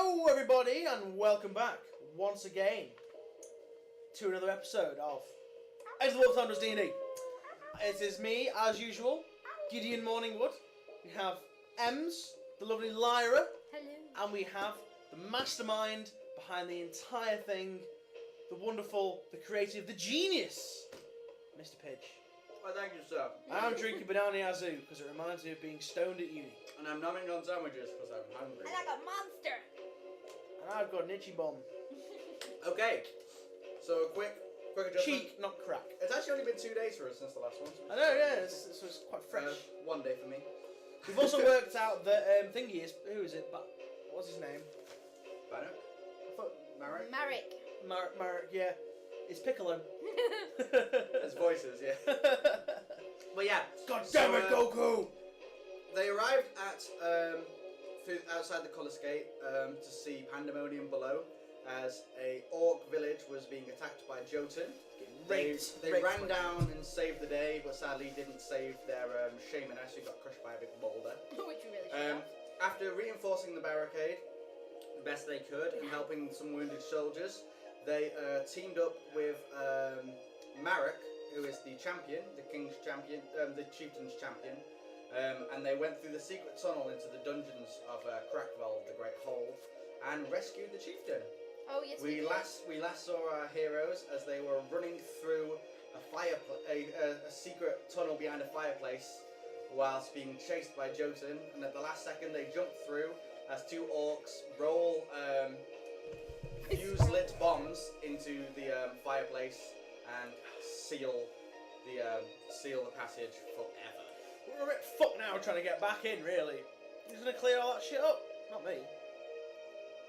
Hello everybody and welcome back once again to another episode of As the Wolf Thunders D&D. It is me, as usual, Gideon Morningwood. We have Ems, the lovely Lyra. Hello. And we have the mastermind behind the entire thing, the wonderful, the creative, the genius, Mr. Pidge. Well, thank you, sir. I'm drinking Banana Yazoo because it reminds me of being stoned at uni. And I'm numbing on sandwiches because I'm hungry. And I got monster. And I've got an itchy bum. Okay, so a quick adjustment. Cheek, not crack. It's actually only been 2 days for us since the last one. I know, yeah, it's quite fresh. 1 day for me. We've also worked out that Thingy is, who is it? What's his name? Bannock? I thought Marek? Marek, yeah. It's Piccolo. His voices, yeah. But yeah. God damn it, Goku! They arrived at outside the Colour Skate to see pandemonium below as a orc village was being attacked by Jotun. They ran down and saved the day, but sadly didn't save their shamaness who got crushed by a big boulder. Which we really should have. After reinforcing the barricade the best they could and helping some wounded soldiers, they teamed up with Marek, who is the champion, the king's champion, the chieftain's champion, and they went through the secret tunnel into the dungeons of Crackveld, the Great Hole, and rescued the chieftain. Oh yes, we did. last saw our heroes as they were running through a secret tunnel behind a fireplace whilst being chased by Jotun, and at the last second they jumped through as two orcs roll fuse-lit bombs into the fireplace and seal the passage forever. We're a bit fucked now trying to get back in, really. He's gonna clear all that shit up, not me.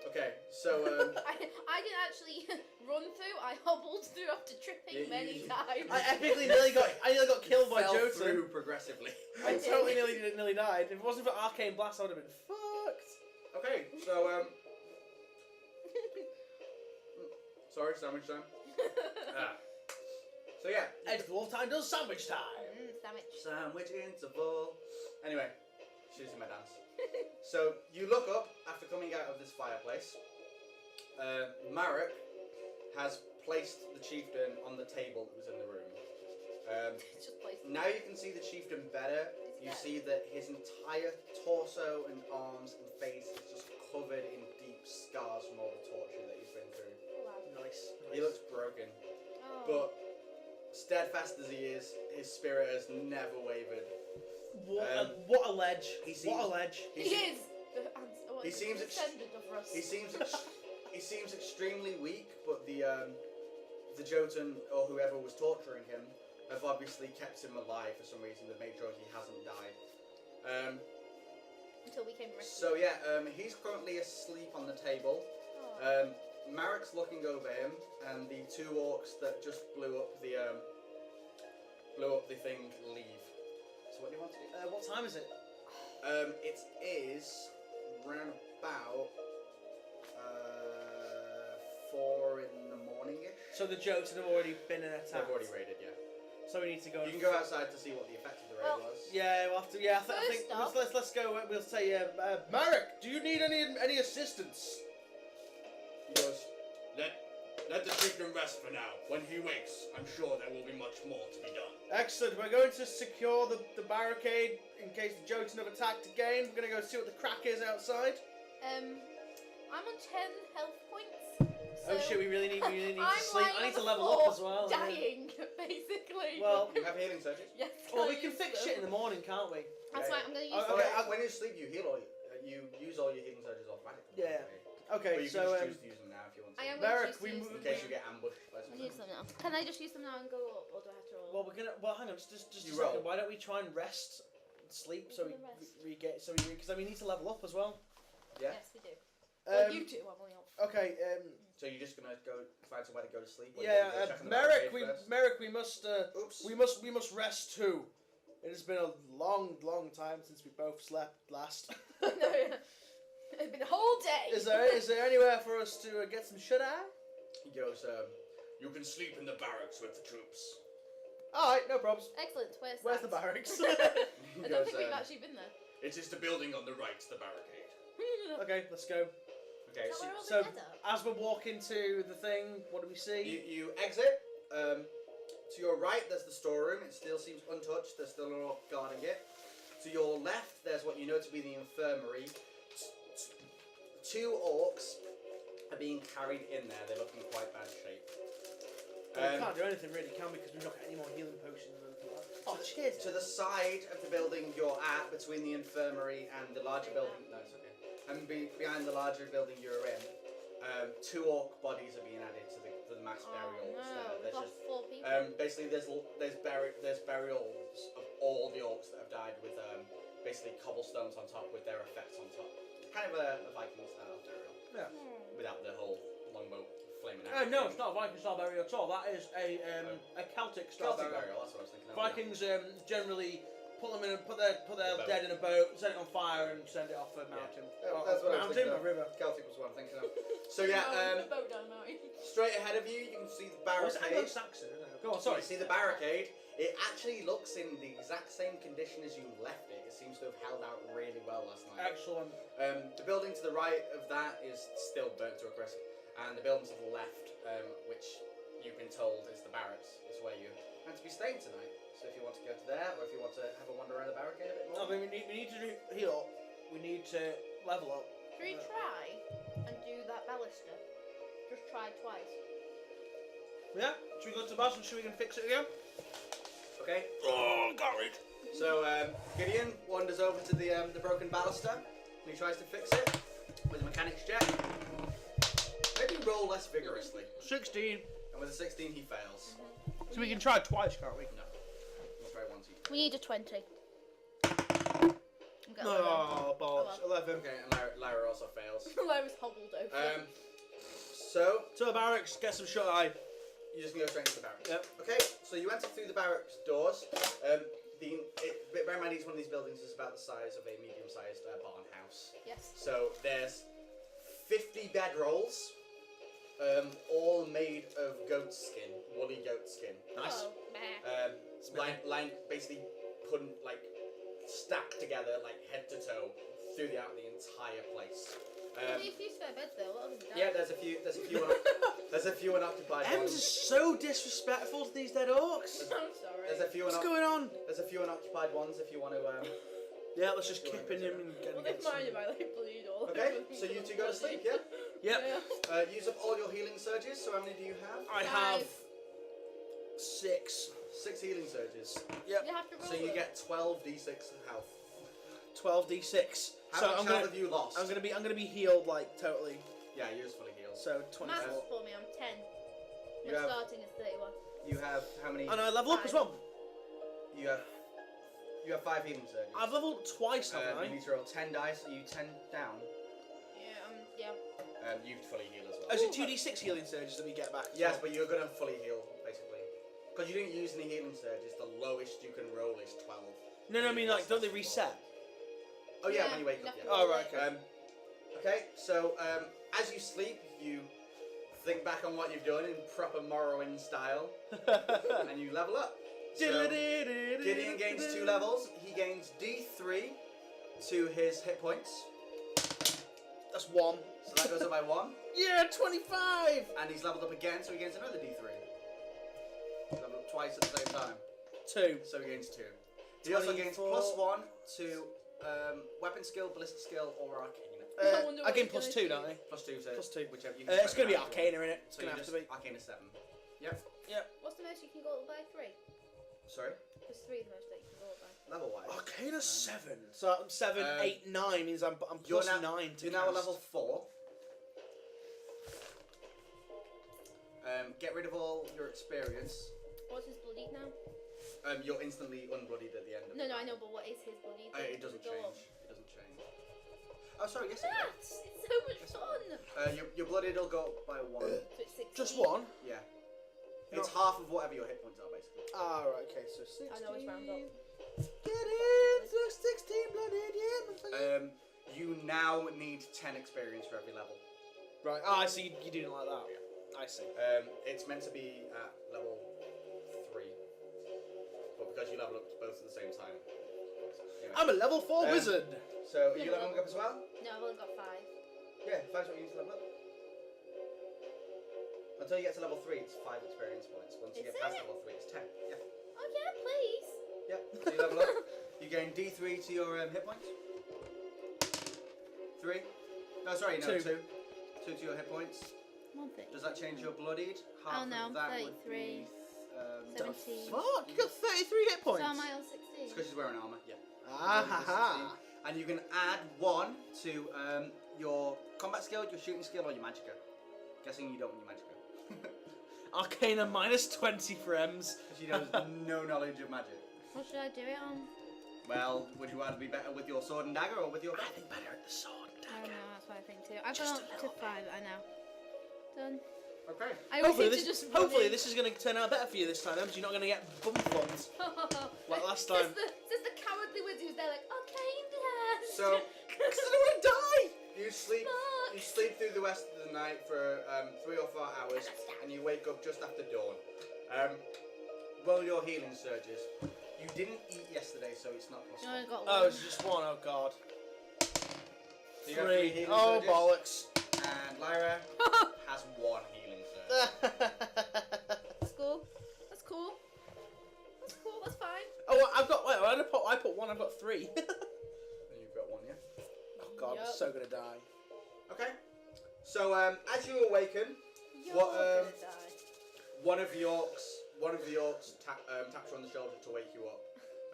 Okay, so I didn't actually run through. I hobbled through after tripping many times. I nearly got killed by fell Jotun. through progressively. I totally nearly died. If it wasn't for Arcane Blast, I would have been fucked. Okay, so sorry, sandwich time. So yeah, It's the Wolf Time does sandwich time. sandwich interval. Anyway, she's in my dance. So you look up after coming out of this fireplace. Marek has placed the chieftain on the table that was in the room. Just placed Now you can see the chieftain better. You see that his entire torso and arms and face is just covered in deep scars from all the torture that he's been through. wow. Nice. He looks broken, Oh. but steadfast as he is, his spirit has never wavered. What a ledge. What a ledge. He is. He seems descendant of Russ. He seems extremely weak, but the Jotun or whoever was torturing him have obviously kept him alive for some reason to make sure he hasn't died. Until we came and rescued. So yeah, he's currently asleep on the table. Oh. Marek's looking over him, and the two orcs that just blew up the thing leave. So what do you want to do? What time is it? It is round about 4 in the morning-ish. So the Jotun have already been attacked. They've already raided, yeah. So we need to go. You can go outside to see what the effect of the raid was. Yeah, we'll have to. Yeah, I think First off- let's go. We'll say, Marek, do you need any assistance? He goes, let the chieftain rest for now. When he wakes, I'm sure there will be much more to be done. Excellent. We're going to secure the barricade in case the Jotun have attacked again. We're going to go see what the crack is outside. I'm on 10 health points. Oh so shit, we really need to I'm sleep. lying I need on to the level floor, up as well. Dying, basically. Well, You have healing surges? yes. Well, we can fix shit in the morning, can't we? That's Yeah, why I'm going to use. Okay. When you sleep, you heal all. You use all your healing surges automatically. Yeah. But Okay, you so can just choose to use them now if you want to. I am Marek, going to use In them. case you get ambushed by I'll something. use them now. Can I just use them now and go up, or do I have to roll? well, we're gonna. Well, hang on, just You a second. roll. Why don't we try and rest, sleep, so we We're gonna rest. re-get, because we need to level up as well. Yeah. Yes, we do. Well, you Um, two, I'm only up. okay. So you're just gonna go find somewhere to go to sleep? Or you Yeah, gonna go check on the Merrick, barricade first? Merrick, we must, Oops. we must rest too. It has been a long time since we both slept last. No, it's been a whole day. Is there anywhere for us to get some shut eye? He goes, you can sleep in the barracks with the troops. All right, no problems. Excellent. Where's the that? barracks? He I don't goes, think we've actually been there. It is the building on the right, the barricade. Okay, let's go. Okay, Is that where all the So dead are? as we're walking to the thing, what do we see? you exit. To your right, there's the storeroom. It still seems untouched. There's still an orc guarding it. To your left, there's what you know to be the infirmary. Two orcs are being carried in there. They're looking in quite bad shape. We can't do anything really, can we? Because we've not got any more healing potions or anything like that. Oh, cheers. To the side of the building you're at, between the infirmary and the larger building. No, it's okay. And behind the larger building you're in, two orc bodies are being added to the mass burial. No, There's we've just lost 4 people. basically there's burials of all the orcs that have died with basically cobblestones on top with their effects on top. Kind of a Viking style burial. Yeah. Without the whole longbow flaming out. No, it's not a Viking style burial at all. That is a Celtic style Celtic burial. burial, that's what I was thinking of. Vikings generally put them in, put their dead in a boat, set it on fire, and send it off a mountain. Yeah, that's what I was Mountain thinking or of. river. Celtic was what I'm thinking of. So yeah, The boat down the mountain. straight ahead of you, you can see the What's barricade. Anglo-Saxon? Isn't it? Go on, Sorry, sorry. see the barricade. It actually looks in the exact same condition as you left it. It seems to have held out really well last night. Excellent. The building to the right of that is still burnt to a crisp, and the building to the left, which you've been told is the barracks, is where you're meant to be staying tonight. So if you want to go to there, or if you want to have a wander around the barricade a bit more. I mean, we need to heal up. We need to level up. Should we try and do that baluster? Just try twice. Yeah? Should we go to the bus and see if we can fix it again? Okay. Oh, got it. So Gideon wanders over to the broken baluster and he tries to fix it with a mechanics check. Maybe roll less vigorously. 16. And with a 16 he fails. So we can try twice, can't we? No. We'll try once each. We need a 20. Oh, bollocks. 11. Okay, and Lyra also fails. I was hobbled over. So To the barracks, get some shut eye. you just can go straight into the barracks. Yep. Okay, so you enter through the barracks doors. Bear in mind each one of these buildings is about the size of a medium-sized barn house. Yes. So there's 50 bedrolls, all made of goat skin, woolly goat skin. Nice. Oh, meh. Basically put like stacked together like head to toe throughout the entire place. What do you use for beds though? What other than that? Yeah, there's a few unoccupied Ems is ones. so disrespectful to these dead orcs. I'm sorry. There's a few What's going on? There's a few unoccupied ones if you want to. Yeah, let's just kip in him and Well, get never some. mind if I like bleed all Okay, over me. so you two go to sleep, yeah? Yep. Yeah. Use up all your healing surges. So how many do you have? I have 6. 6 healing surges. Yep. You have to roll So you them. get 12d6 of health. 12d6. How So much I'm health gonna have you lost? I'm gonna be healed like totally. Yeah, you're just fully healed. So 24. Maths for me, I'm 10. You My have starting is 31. you have how many? And I level up as well. You have 5 healing surges. I've leveled twice, haven't You I? need to roll 10 dice. Are you 10 down? Yeah. You fully heal as well. Oh, is it 2d6 healing surges that we get back? as Yes, well? but you're gonna fully heal basically. Because you didn't use any healing surges, the lowest you can roll is 12. No, I mean like, don't they reset? Oh yeah, Yeah, when you wake you up. have Yeah. to Oh right, okay. Okay, so as you sleep, you think back on what you've done in proper Morrowind style, and you level up. So Gideon gains 2 levels. He gains D3 to his hit points. That's 1. So that goes up by 1. Yeah, 25. And he's leveled up again, so he gains another D3. Leveled up twice at the same time. 2. So he gains 2. He also gains 24. +1 to weapon skill, ballistic skill, or arcana. I wonder I what gain he's +2, gonna don't I? +2, so +2. whichever you It's spend gonna be around if you arcana in it. want. It's So gonna you have to just be. arcana 7. Yep. What's the most you can go up by 3? Sorry. There's 3 the most that you can go up by. Level wise. Arcana 7. So I'm 7, 8, 9 means I'm You're plus now, 9 to You're now at cast. level 4. Get rid of all your experience. What's his bloodied now? You're instantly unbloodied at the end of No, it. I know, but what is his bloodied? It doesn't change. It doesn't change. Oh, sorry, yes it Maths! It's so much fun! does. Your bloodied will go up by 1. So it's 16. Just 1? Yeah. It's half of whatever your hit points are, basically. Ah, right, okay, so 16. I know it's round up. Get in! 16 blooded, yeah. You now need 10 experience for every level. Right, I see you doing it like that. Yeah. I see. It's meant to be at level 3. But because you level up both at the same time. Anyway. I'm a level 4 wizard. So, are you leveling up as well? No, I've only got 5. Yeah, 5's what you use to level up. Until you get to level 3, it's 5 experience points. Once you Is get past it? level 3, it's 10. Yeah. Oh yeah, please. Yep. So you level up. You gain D3 to your hit points. 3. No, sorry, no, 2. 2 to your hit points. 1 Does that change your bloodied? Half Oh, no, of that 33, would be... 17. Fuck, you got 33 hit points. So am I on It's 16? because she's wearing armour, yeah. Ah ha ha. And you can add 1 to your combat skill, your shooting skill, or your magicka. Guessing you don't want your magicka. Arcana minus 20 for Ems. Because she has no knowledge of magic. What should I do it on? Well, would you rather be better with your sword and dagger or with your I think better at the sword and I don't dagger. know, that's what I think too. I've Just gone a up to little 5, I know. Done. Okay. I always Hopefully seem this, to just run hopefully in. this is going to turn out better for you this time, Ems. You're not going to get bum funds like last time. Says the cowardly wizard who's there like, okay, blast. So, Because I don't want to die. you sleep through the rest of the night for 3 or 4 hours, and you wake up just after dawn. Roll your healing surges. You didn't eat yesterday, so it's not You possible. only got Oh, one. it's just one. Oh god. So you have 3 3. healing Oh surges, bollocks. and Lyra has 1 healing surge. That's cool. That's cool. That's cool, that's fine. Oh, I've got. Wait, I put 1. I've got 3. And you've got 1, yeah? Oh god, I'm Yup. so gonna die. Okay. So as you awaken, You're What, gonna die. one of the orcs taps you on the shoulder to wake you up,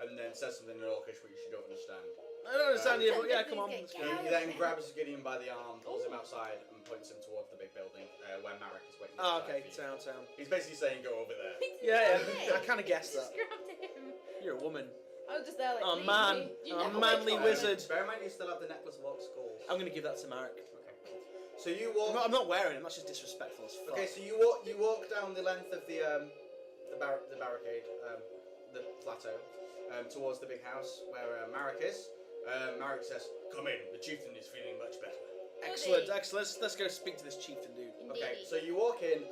and then says something in Orcish which you don't understand. I don't understand you, but yeah, Please come on. get let's He go. out. then grabs Gideon by the arm, pulls him outside, and points him towards the big building where Marek is waiting. Oh, outside okay, for you. sound. He's basically saying go over there. Yeah, Hey, I kind of guessed just that. grabbed him. You're a woman. I was just there like, Oh, leave man. me. You Oh, never manly wake up. wizard. Bear in mind you still have the necklace of orc skulls. I'm gonna give that to Marek. Okay. So you walk. I'm not wearing him. That's just disrespectful as fuck. Okay, so you walk down the length of the barricade, the plateau, towards the big house where Marek is. Marek says, "Come in. The chieftain is feeling much better." Excellent. Let's go speak to this chieftain dude. Okay, Indeed. so you walk in.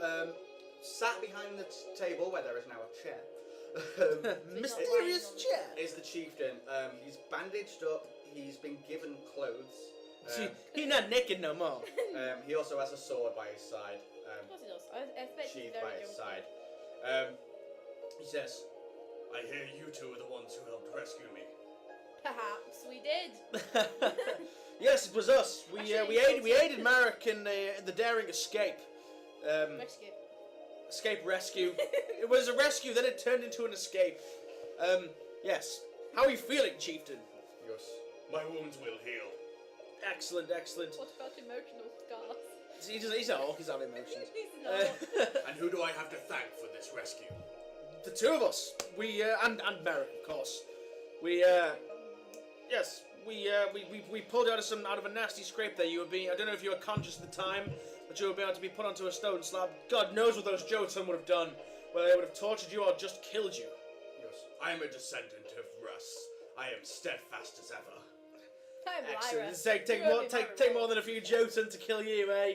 Sat behind the table where there is now a chair. Mysterious chair. Is the chieftain. He's bandaged up. He's been given clothes. See, he not naked no more. He also has a sword by his side. Of course he does. I expect he's Sheathed very by his drunk. side. He says, "I hear you two are the ones who helped rescue me." Perhaps we did. Yes, it was us. Actually, We aided Marek in the daring escape. Rescue. Rescue. It was a rescue, then it turned into an escape. Yes. How are you feeling, chieftain? Yes. My wounds will heal. Excellent. What about emotional scars? He's an orc. He's out of emotions. He's not. And who do I have to thank for this rescue? The two of us. We and Merrick, of course. Yes. We pulled you out of a nasty scrape there. You were being, I don't know if you were conscious at the time, but you were about to be put onto a stone slab. God knows what those Jotun would have done. Whether they would have tortured you or just killed you. Yes. I am a descendant of Russ. I am steadfast as ever. I'm Excellent. Lyra. Take more than a few Jotun to kill you, eh?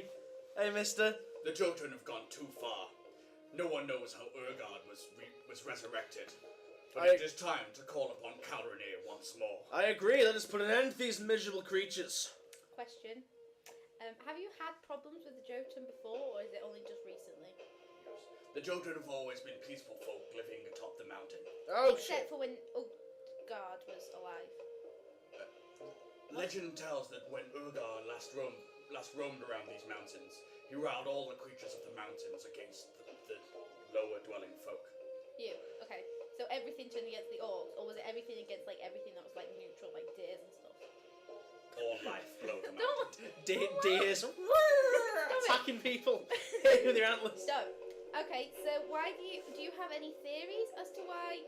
Hey, mister. The Jotun have gone too far. No one knows how Urgard was resurrected. But it is time to call upon Calrenir once more. I agree. Let us put an end to these miserable creatures. Question. Have you had problems with the Jotun before, or is it only just recently? Yes. The Jotun have always been peaceful folk living atop the mountain. Oh, Except for when Guard was alive. Legend tells that when Urgar last roamed around these mountains, he riled all the creatures of the mountains against the lower dwelling folk. Okay. So everything turned against the orcs, or was it everything against like everything that was like neutral, like deers and stuff? All life below the Don't. mountain. Deers attacking people with their antlers. So, okay. So why do you have any theories as to why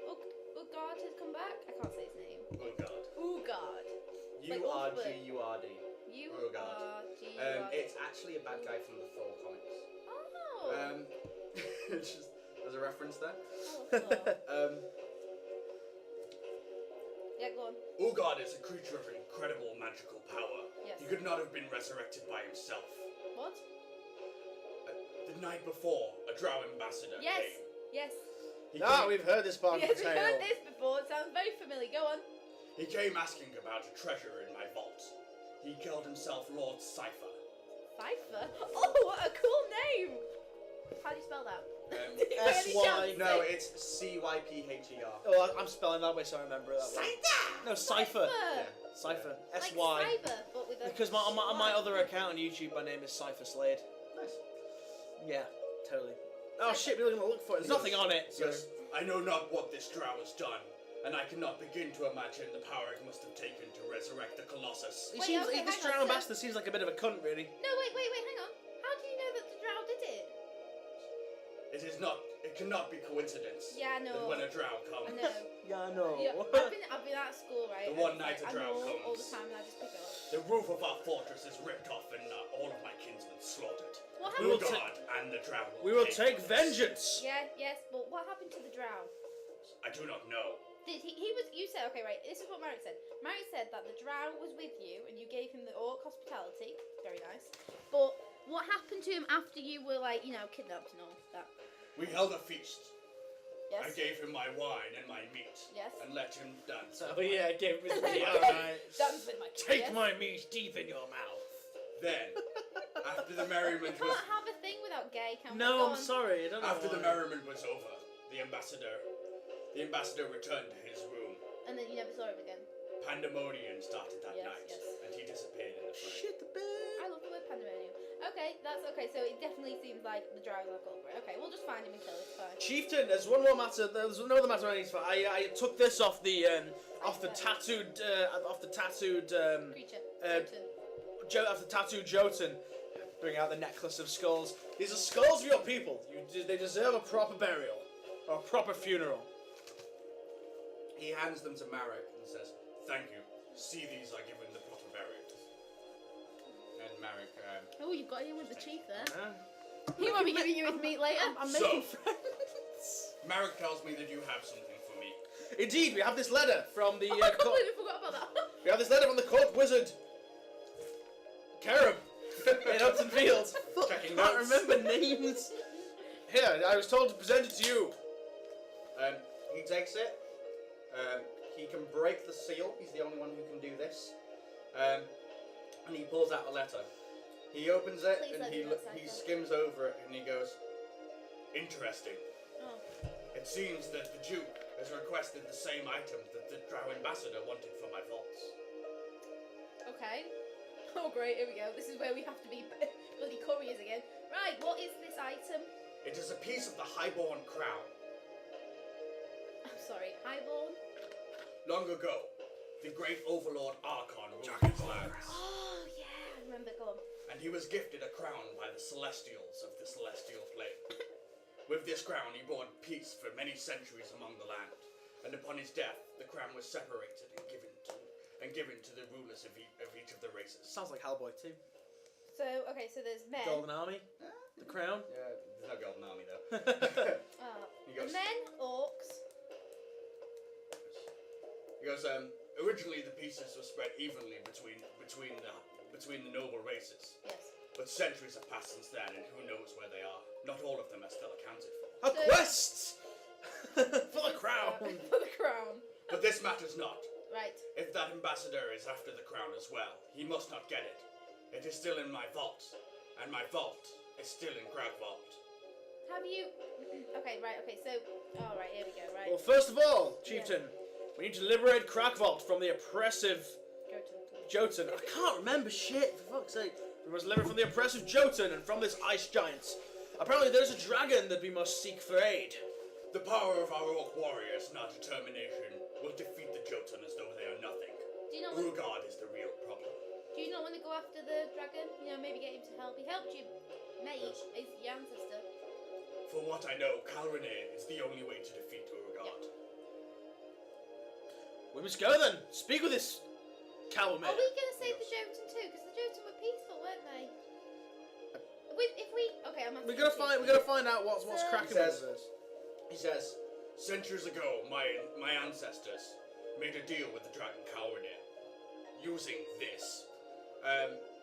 Ugard has come back? I can't say his name. Urgard. Ugard. U-R-G-U-R-D. Ugard. It's actually a bad guy from the Thor comics. Oh. Just as a reference there. Oh, yeah, go on. Urgard is a creature of incredible magical power. Yes. He could not have been resurrected by himself. What? The night before, a Drow ambassador Yes. came. Yes. He Ah, came, we've heard this part of Yes, the we've tale. heard this before. It sounds very familiar. Go on. he came asking about a treasure in my vault. He called himself Lord Cypher. Cypher. Oh, what a cool name! How do you spell that? S-Y. No, it's C-Y-P-H-E-R. Oh, I'm spelling that way so I remember it that way. No, Cypher. Yeah. Cypher. Like S-Y. cyber, but with a Because on my Y. other account on YouTube, my name is Cypher Slade. Nice. Yeah, totally. Oh shit, we're gonna look for it. There's nothing on it. So. Yes, I know not what this drow has done, and I cannot begin to imagine the power it must have taken to resurrect the Colossus. He Wait, seems, okay, this hang on, drowned so- bastard seems like a bit of a cunt, really. No, wait, hang on. How do you know that the drow did it? It cannot be coincidence. Yeah, I know. That when a drow I comes, know. Yeah, I know. Yeah, I've been at school, right? The and one it's night like, a drow I know all the comes. time, and I just pick it up. the roof of our fortress is ripped off and all of my kinsmen slaughtered. What We will happened? God and the drow We will take vengeance. Yeah, yes, but what happened to the drow? I do not know. Did he was? You said okay, right? This is what Marek said. Marek said that the drow was with you, and you gave him the orc hospitality. Very nice. But what happened to him after you were like, kidnapped and all that? We held a feast. Yes. I gave him my wine and my meat. Yes. And let him dance. Oh yeah, give me Okay. alright. Dance with my kid, Take yes? my meat deep in your mouth. Then, after the merriment You was can't have a thing without gay. Can we? No, Go I'm on. sorry. I don't know. after the why. merriment was over, the ambassador returned to his room. And then you never saw him again. Pandemonium started that Yes, night, yes. and he disappeared in the fray. Shit the bed. I love the word pandemonium. Okay, that's okay. So it definitely seems like the drow is our culprit. Okay, we'll just find him and kill him. It's fine. Chieftain, there's one more matter. There's another matter I need to. I took this off the tattooed Creature. Jotun. Off the tattooed Jotun. Bring out the necklace of skulls. These are skulls of your people. They deserve a proper burial or a proper funeral. He hands them to Marek and says, Thank you. See, these are given the proper burials. and Marek, Oh, you've got him with the chief there. Yeah. He won't be giving you his meat later. I'm So- making friends. Marek tells me that you have something for me. Indeed, we have this letter from the. Oh, I completely forgot about that. We have this letter from the court wizard, Carob, in Upton Fields. Checking I can't notes. remember names. Here, I was told to present it to you. he takes it. He can break the seal. He's the only one who can do this. And he pulls out a letter. He opens it Please and let he me know, he Cypher. skims over it and he goes, Interesting. Oh. It seems that the Duke has requested the same item that the Drow ambassador wanted for my vaults. Okay. Oh, great. Here we go. This is where we have to be bloody couriers again. Right. What is this item? It is a piece of the highborn crown. I'm sorry. Highborn. Long ago, the great overlord Archon ruled his lands, Oh yeah. I remember. Go on. and he was gifted a crown by the Celestials of the Celestial Plane. With this crown, he brought peace for many centuries among the land, and upon his death, the crown was separated and given to the rulers of each of the races. Sounds like Hellboy too. So okay. So there's men. Golden Army, the crown. yeah, there's no golden army though. Oh. He goes, Men. Orcs. Originally the pieces were spread evenly between the noble races, Yes. but centuries have passed since then, and who knows where they are. Not all of them are still accounted for. A quest for the crown. For the crown. But this matters not. Right. If that ambassador is after the crown as well, he must not get it. It is still in my vault, and my vault is still in Cragvault. Have you? Okay. Right. Okay. So. All right. Here we go. Right. Well, first of all, Chieftain, we need to liberate Cragvault from the oppressive Go to. Jotun. I can't remember shit, for fuck's sake. We must liberate from the oppressive Jotun and from this ice giant. Apparently there's a dragon that we must seek for aid. The power of our orc warriors and our determination will defeat the Jotun as though they are nothing. Do you not want? Urugard is the real problem. Do you not want to go after the dragon? Maybe get him to help. He helped you, mate. Yes. He's your ancestor. For what I know, Calrene is the only way to defeat Urugard. We must go then. Speak with this cowman. Are we going to save the Jotun too? Because the Jotun were peaceful, weren't they? Okay, I'm. We gotta find out what's So- cracking He with says- this. he says, Centuries ago, my ancestors made a deal with the dragon Calrene using this.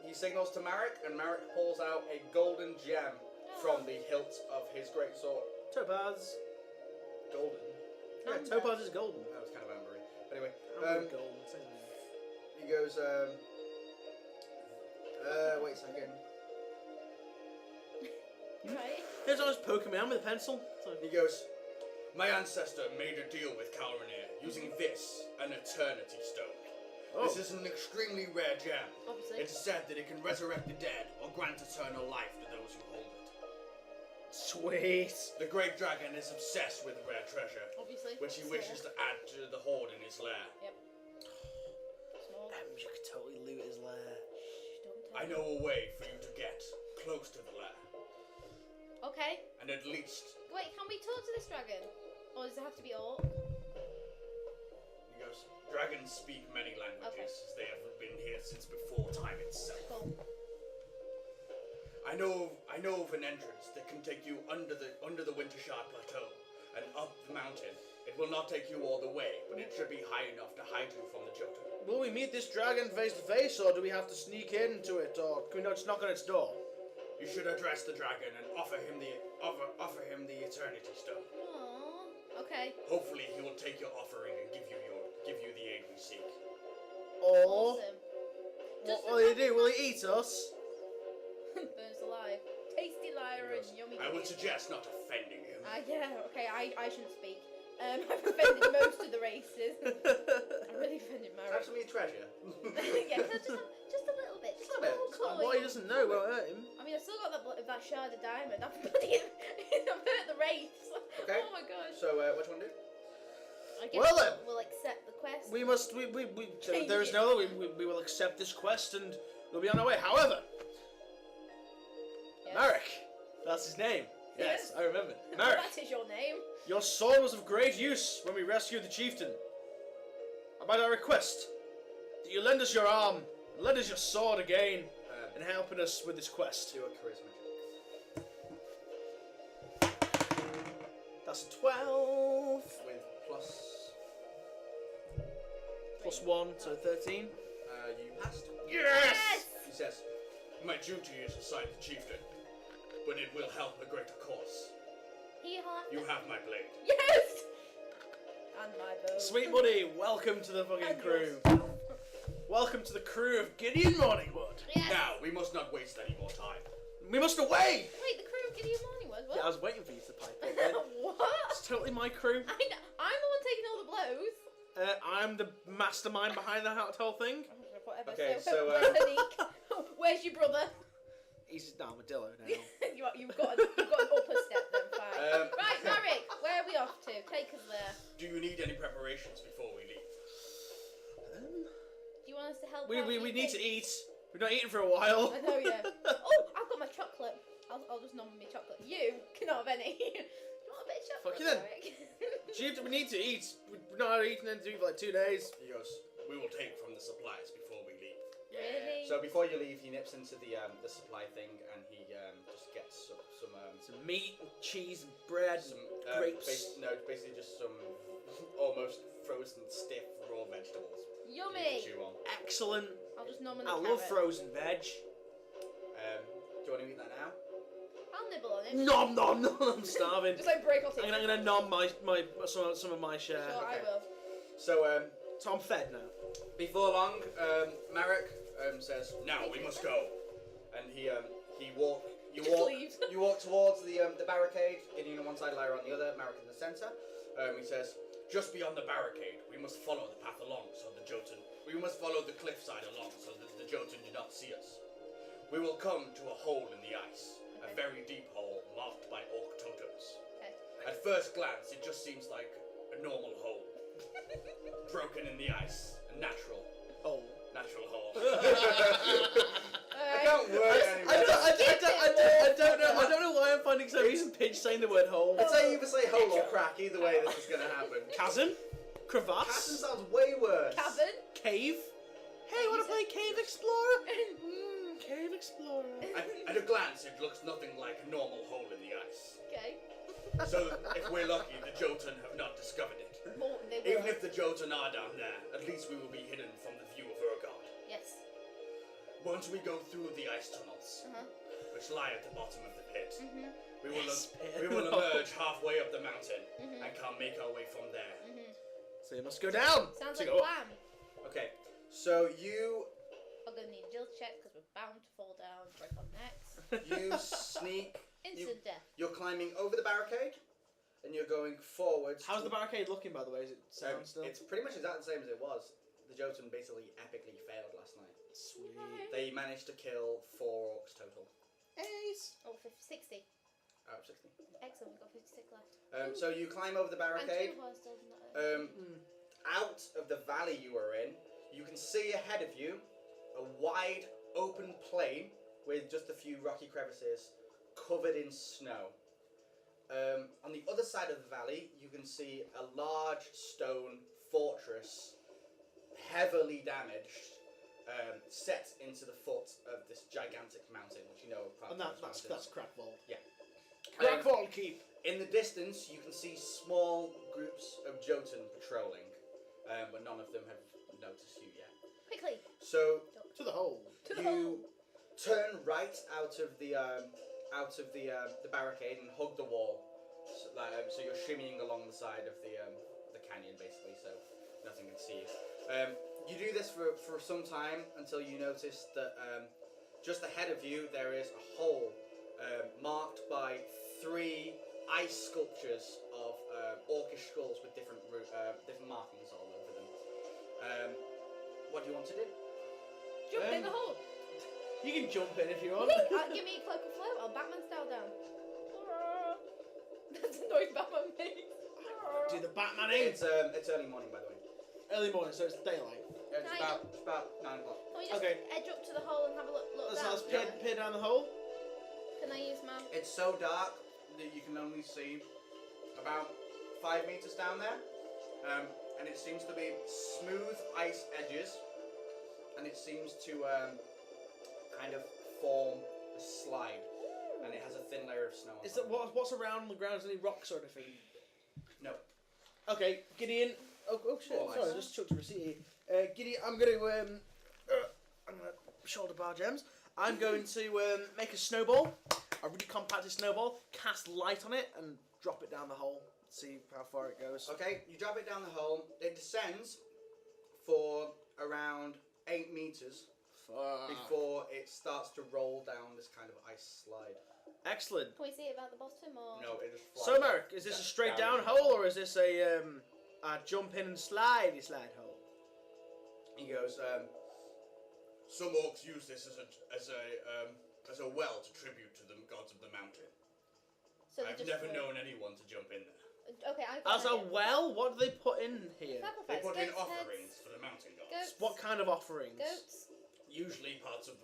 he signals to Marek, and Marek pulls out a golden gem from the hilt of his great sword. Topaz. Golden? Yeah, Amber. topaz is golden. That was kind of ambery. Anyway, Amber golden. Same thing. he goes, wait a second. He's always poking me out with a pencil. So. He goes, my ancestor made a deal with Calranir using this, an eternity stone. Oh. This is an extremely rare gem. Obviously. It's said that it can resurrect the dead or grant eternal life to those who hold it. Sweet. The great dragon is obsessed with rare treasure, Obviously. which he wishes to add to the hoard in his lair. Yep. Small. You could totally loot his lair. Shh, don't tell I me. know a way for you to get close to the lair, Okay. and at least Wait, can we talk to this dragon? Or does it have to be orc? he goes. Dragons speak many languages, as they have been here since before time itself. Cool. I know of an entrance that can take you under the Wintershard Plateau and up the mountain. It will not take you all the way, but it should be high enough to hide you from the Jotun. Will we meet this dragon face to face, or do we have to sneak into it, or can we not just knock on its door? You should address the dragon and offer him the Eternity Stone. Aww. Okay. Hopefully, he will take your offering and give you the aid we seek. Or Awesome. what will he do? Will he eat us? Burns alive. Tasty liar and yummy. I would chicken. suggest not offending him. Yeah, okay, I shouldn't speak. I've offended most of the races. I really offended Have Mary. some of your treasure. Yeah, just a little bit. Just a bit. little coin. What he doesn't know won't hurt him. I mean, I've still got that shard of diamond. I've hurt the wraiths. Okay. Oh my gosh. So, what do you want to do? I guess Well then. we'll accept the quest. We must. There is no. We will accept this quest and we'll be on our way. However, Yes. Marek, that's his name. Yes, I remember. Marek, That is your name. your sword was of great use when we rescued the chieftain. And by our request, that you lend us your arm, lend us your sword again, in helping us with this quest. Do a charisma check. That's 12 With plus 1, so 13. you passed. Yes! He says, my duty is to side the chieftain, but it will help a greater cause. You have my blade. Yes! And my bow. Sweet buddy, welcome to the fucking And crew. yours. Welcome to the crew of Gideon Morningwood. Yes. Now, we must not waste any more time. We must away! Wait, the crew of Gideon Morning was what? Yeah, I was waiting for you to pipe up then. What? It's totally my crew. I'm the one taking all the blows. I'm the mastermind behind that whole thing. Whatever. Okay, so so, Monique, where's your brother? He's an armadillo now. You've got an upper step then, fine. Right, Marek, where are we off to? Take us there. Do you need any preparations before we leave? Do you want us to help We out? need to eat. We've not eaten for a while. I know, yeah. Oh, I've got my chocolate. I'll just nom me chocolate. You cannot have any. Do you want a bit of chocolate? Fuck you then. Marek? Chief, we need to eat. We've not eaten anything for like 2 days. He goes, we will take from the supplies before we leave. Really? So before you leave, he nips into the supply thing and he just gets some Some meat and cheese and bread some and grapes. basically just some almost frozen stiff raw vegetables. Yummy. To chew on. Excellent. I'll just nom on the I love carrot. frozen veg. Do you want to eat that now? I'll nibble on it. Nom nom nom. I'm starving. Just like break off it. I'm gonna nom some of my share. Sure, I Okay. will. So So I'm fed now. before long, Marek says, Now, we must go. and he walk. You Just walk. leaves. You walk towards the barricade. Gideon on one side, Lyra on the other. Marek in the centre. He says, Just beyond the barricade, we must follow the path along so the Jotun... We must follow the cliffside along so that the Jotun do not see us. We will come to a hole in the ice. A Okay. very deep hole marked by orc totems. Okay. At first glance, it just seems like a normal hole. Broken in the ice. A natural Oh. hole. I can't word I don't know why I'm finding some reason Pidge saying the word hole. I'd say either say hole or crack. Either way, this is gonna happen. Chasm? Chasm Crevasse? sounds way worse. Cabin. Cave? Hey, wanna play Cave Explorer? Cave Explorer. At a glance, it looks nothing like a normal hole in the ice. Okay. So, if we're lucky, the Jotun have not discovered it. More, they will. Even if the Jotun are down there, at least we will be hidden from the view of Urgard. Yes. Once we go through the ice tunnels, which lie at the bottom of the pit, we will emerge halfway up the mountain and can make our way from there. So you must go down. Sounds So like go a up. plan. Okay, so you I'm gonna need a agility check because we're bound to fall down, break our necks. you sneak Instant death. You're climbing over the barricade, and you're going forwards. How's the barricade looking, by the way? Is it sound still? It's pretty much exactly the same as it was. The Jotun basically epically failed last night. Sweet. They managed to kill 4 orcs total. Ace. Oh, 60. Out of 60. Excellent, we've got 56 left. So you climb over the barricade. And 2 horse does not. Out of the valley you are in, you can see ahead of you a wide open plain with just a few rocky crevices covered in snow. On the other side of the valley, you can see a large stone fortress, heavily damaged, set into the foot of this gigantic mountain, which you know are And that's Crackball. Yeah. Crackball keep. In the distance, you can see small groups of Jotun patrolling, but none of them have noticed you yet. Quickly. So To the hole. To the you hole. turn right out of the barricade and hug the wall. So you're shimmying along the side of the canyon, basically, so nothing can see you. You do this for some time until you notice that just ahead of you there is a hole marked by 3 ice sculptures of orcish skulls with different markings all over them. What do you want to do? Jump in the hole. You can jump in if you want. Give me a cloak of float. I'll Batman style down. That's the noise Batman makes. Do the Batmaning. It's early morning, by the way. Early morning, so it's daylight. It's about 9 o'clock. Can we just Okay. edge up to the hole and have a look Let's down? peer down the hole. Can I use my... It's so dark that you can only see about 5 meters down there, and it seems to be smooth ice edges, and it seems to kind of form a slide, and it has a thin layer of snow on Is top. that what's around the ground? Is any rocks or anything? No. Okay, Gideon. Oh shit! All Sorry, I ice. just chucked a receipt here. Gideon, I'm gonna shoulder bar gems. I'm going to make a snowball, a really compacted snowball, cast light on it, and drop it down the hole. See how far it goes. Okay, you drop it down the hole. It descends for around 8 meters Fuck. before it starts to roll down this kind of ice slide. Excellent. Can we see it about the bottom or... No, it just flies. So, Merrick, is this a straight down the hole or is this a jump in and slide hole? He goes, Some orcs use this as a well to tribute to the gods of the mountain. So they I've just never float. known anyone to jump in there. Okay, I've got As an a idea. well, what do they put in here? They Sacrifice. put in Goats' offerings heads. for the mountain gods. Goats. What kind of offerings? Goats. Usually parts of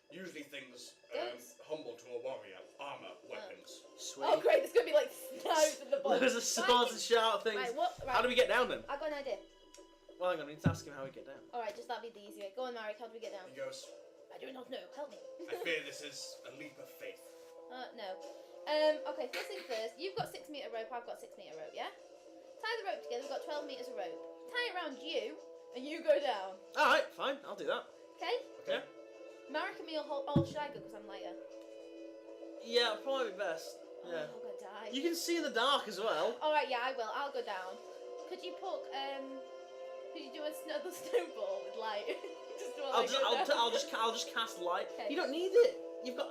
usually things Goats. humble to a warrior, armor, weapons. Sweet. Oh great, there's gonna be like snows in the bottom. There's a sword and shout things. Right, what? Right. How do we get down then? I got an idea. Well, hang on, I need to ask him how we get down. Alright, just that'd be the easy way. Go on, Marek, how do we get down? He goes, I do not know, help me. I fear this is a leap of faith. No. Okay, first thing first, you've got 6 meter rope, I've got 6 meter rope, yeah? Tie the rope together, we've got 12 meters of rope. Tie it around you, and you go down. Alright, fine, I'll do that. Okay? Yeah. Marek and me will hold. Oh, should I go because I'm lighter? Yeah, probably best. Yeah. Oh, I'm gonna die. You can see in the dark as well. Alright, yeah, I will. I'll go down. Could you put, could you do another snowball with light? Just while I go down? I'll just cast light. Okay. You don't need it. You've got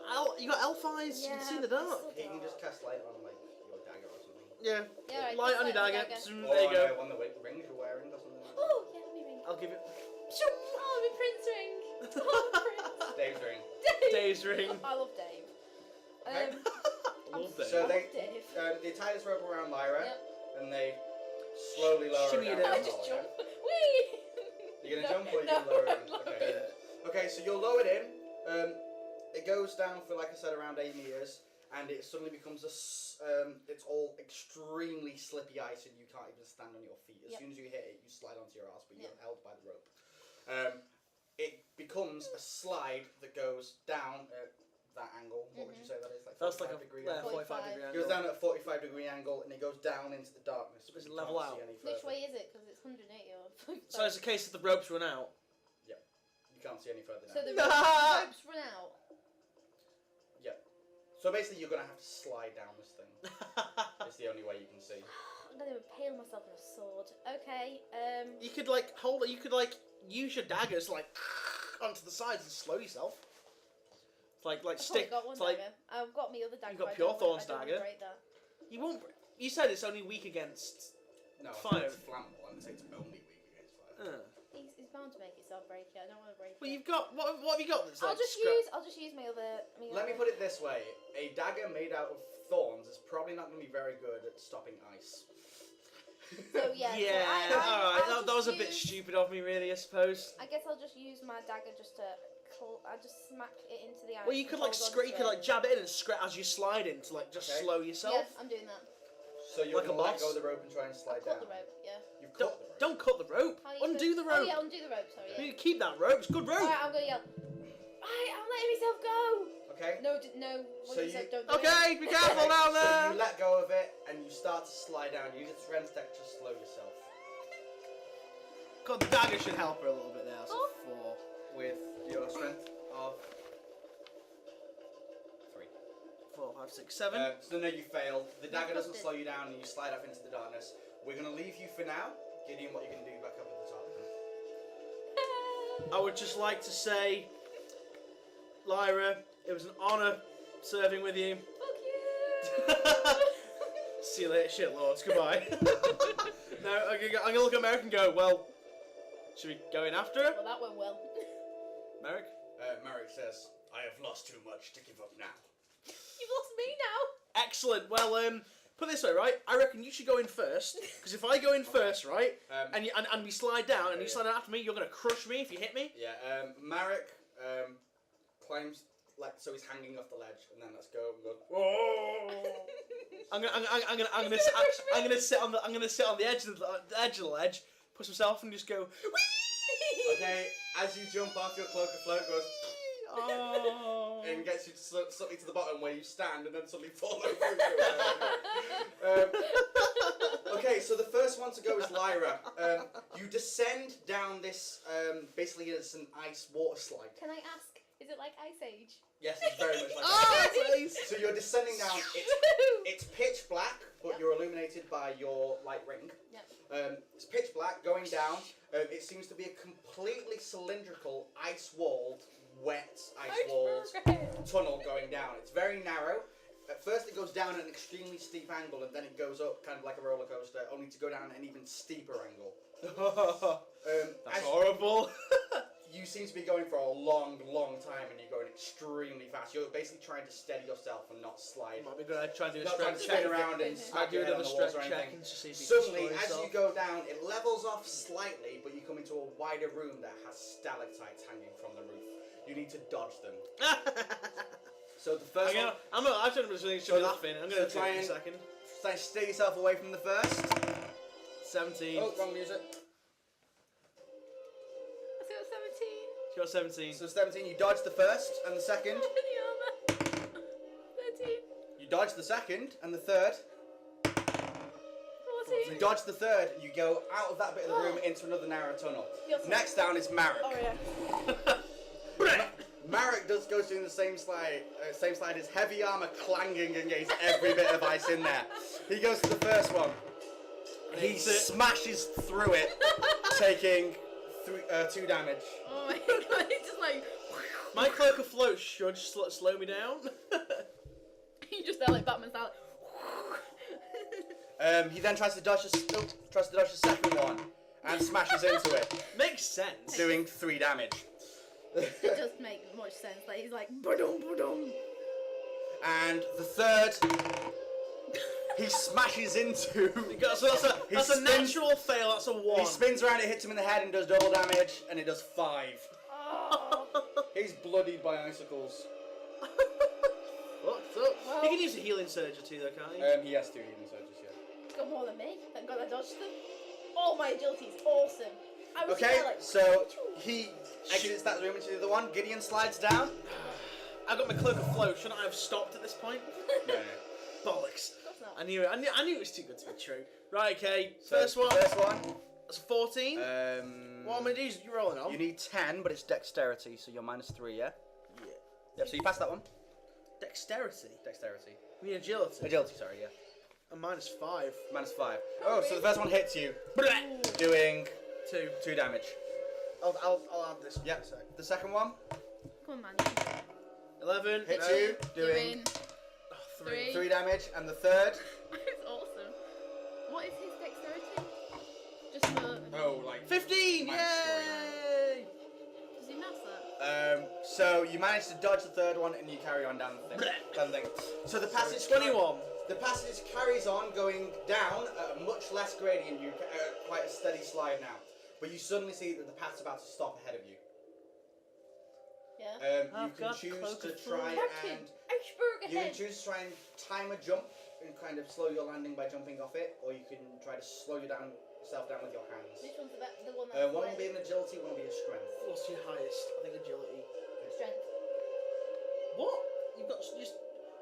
elf eyes. You can see in the but dark. it's he still can just dark. cast light on like your dagger or something. Yeah. Yeah, right, Light just on your light dagger. on the There you go. One of the rings you're wearing or something. Oh, yeah, let me ring. I'll give it. Oh, my Prince ring. Oh, Prince. Dave's ring. Dave. Dave's ring. I love Dave. Okay. Love Dave. So they Dave. they tie this rope around Lyra, Yep. and they slowly lower Shimmy it it down. down. I the just hole, jump. yeah? Whee! You're gonna jump or you're no, gonna lower it? I'm lowering Okay. it. Okay, so you're lowered in. It goes down for, like I said, around 8 meters, and it suddenly becomes it's all extremely slippy ice, and you can't even stand on your feet. As Yep. soon as you hit it, you slide onto your ass, but you're Yep. held by the rope. It becomes a slide that goes down at that angle. What would you say that is? Like That's like 45 a degree yeah, angle? 45 degree It angle. goes down at a 45-degree angle, and it goes down into the darkness. Does it You level can't out? see any Which further. way is it? Because it's 180 or... So it's a case that the ropes run out. You can't see any further now. So the Nah. ropes run out. So basically, you're gonna have to slide down this thing. It's the only way you can see. I'm gonna impale myself on a sword. Okay, You could like hold it. You could like use your daggers like onto the sides and slow yourself. It's like I've stick. got one To, like dagger. I've got my other dagger. You've got but I pure don't thorns I don't wanna dagger. break that. you won't. You said it's only weak against. No, Fire. it's flammable. And it's only weak against fire. He's bound to make itself break it. I don't want to break Well, it. you've got what have you got? That's I'll like just use my other. Let me put it this way: a dagger made out of thorns is probably not going to be very good at stopping ice. So yeah. Yeah, I'll alright. That was a just bit use- stupid of me, really. I suppose. I guess I'll just use my dagger just to. I just smack it into the ice. Well, you and could like hold on you to could it. like jab it in and scrape as you slide in to like just Okay. slow yourself. Yeah, I'm doing that. So you're Like a going to let boss? go of the rope and try and slide Cut down. the rope. Yeah. You've Don't, cut the rope. don't cut the rope. How do you Undo the Oh rope. yeah, undo the rope. Sorry. You Yeah. keep that rope. It's good rope. Alright, I'm gonna yell. Right, I'm letting myself go. Okay. No. What So you said, you- don't do it. Okay, be careful Okay, down So there. you let go of it and you start to slide down. Use its strength deck to slow yourself. God, the dagger should help her a little bit there. So Oh. 4. With your strength of 3. 4, 5, 6, 7. So no, you failed. The dagger doesn't busted. slow you down and you slide off into the darkness. We're going to leave you for now. Gideon, what you can do back up at the top. I would just like to say, Lyra, it was an honour serving with you. Fuck you. See you later, shitlords. Goodbye. No, I'm gonna look at Merrick and go, well, should we go in after her? Well, that went well. Merrick? Merrick says, I have lost too much to give up now. You've lost me now. Excellent. Well, put it this way, right? I reckon you should go in first, because if I go in first, right, and we slide down, and you slide down after me, you're gonna crush me if you hit me. Yeah, Marek climbs, like, so he's hanging off the ledge, and then let's go and go. Whoa! I'm gonna sit on the edge of the ledge, push myself, and just go. Okay, as you jump off, your cloak of float goes Oh. and gets you slightly to the bottom where you stand, and then suddenly fall over. Okay, so the first one to go is Lyra. You descend down this. Basically, it's an ice water slide. Can I ask? Is it like Ice Age? Yes, it's very much like. Oh, please. So you're descending down. It's pitch black, but Yep. you're illuminated by your light ring. Yep. It's pitch black going down. It seems to be a completely cylindrical, ice-walled, wet, ice-walled tunnel going down. It's very narrow. At first it goes down at an extremely steep angle, and then it goes up kind of like a roller coaster, only to go down at an even steeper angle. That's As horrible. you seem to be going for a long, long time, and you're going extremely fast. You're basically trying to steady yourself and not slide. Might be good. I'd try and do a Not trying to strength spin check. around and I'd smack do your head on another the walls strength or check anything. and just see if you can Suddenly, destroy as yourself. you go down, it levels off slightly, but you come into a wider room that has stalactites hanging from the roof. You need to dodge them. So the first one, I've done this really So laughing. I'm gonna try try in a and- second. stay yourself away from the first. 17. Oh, wrong music. I got 17. She got 17. So 17, you dodge the first and the second. How many are there? 13. You dodge the second and the third. 14. You dodge the third, and you go out of that bit of the room into another narrow tunnel. You're sorry. Next down is Marek. Oh yeah. Marek goes doing the same slide. His heavy armor clanging against every bit of ice in there. He goes to the first one. He smashes through it, taking 2 damage. Oh my god, it's just like. My cloak of float should slow me down. You just there like Batman style. He then tries to dodge the second one and smashes into it, Makes sense. doing 3 damage. It does make much sense. Like he's like ba-dum, ba-dum. And the third, he smashes into. So that's a spins- natural fail. That's a 1. He spins around, it hits him in the head, and does double damage, and it does 5. Oh. He's bloodied by icicles. Fucked up. Well- You can use a healing surge or 2 though, can't you? He has 2 healing surges, yeah. Got more than me. Thank God I dodged them. Oh, my agility is awesome. I was Okay, there, like, so he exits that room into the other one. Gideon slides down. I got my cloak of float. Shouldn't I have stopped at this point? No. Bollocks. Of course not. I knew it. I knew it was too good to be true. Right. Okay. So First one. First one. That's a 14. What I'm gonna do is you're rolling on. You need 10, but it's dexterity, so you're -3, yeah? Yeah. Yeah, so you pass that one. Dexterity. Dexterity. I mean agility. Agility, sorry, yeah. A -5. -5. Oh, so the first one hits you, doing 2 damage. I'll add this one. Yep. in a sec. The second one, Come on, man. 11. Hits no. you, doing Oh, 3. 3 damage, and the third. It's awesome. What is his dexterity? Just for. Oh, like 15! Minus Yay! Does he mass that? So you manage to dodge the third one, and you carry on down the thing. So the passage 21. The passage carries on going down at a much less gradient. You quite a steady slide now, but you suddenly see that the path's about to stop ahead of you. Yeah. You I've can got choose cloak to of try Captain, and iceberg you can ahead. choose to try and time a jump and kind of slow your landing by jumping off it, or you can try to slow yourself down with your hands. Which one's the one that's One will be an agility, one will be a strength. What's your highest? I think agility. strength? What? You've got just.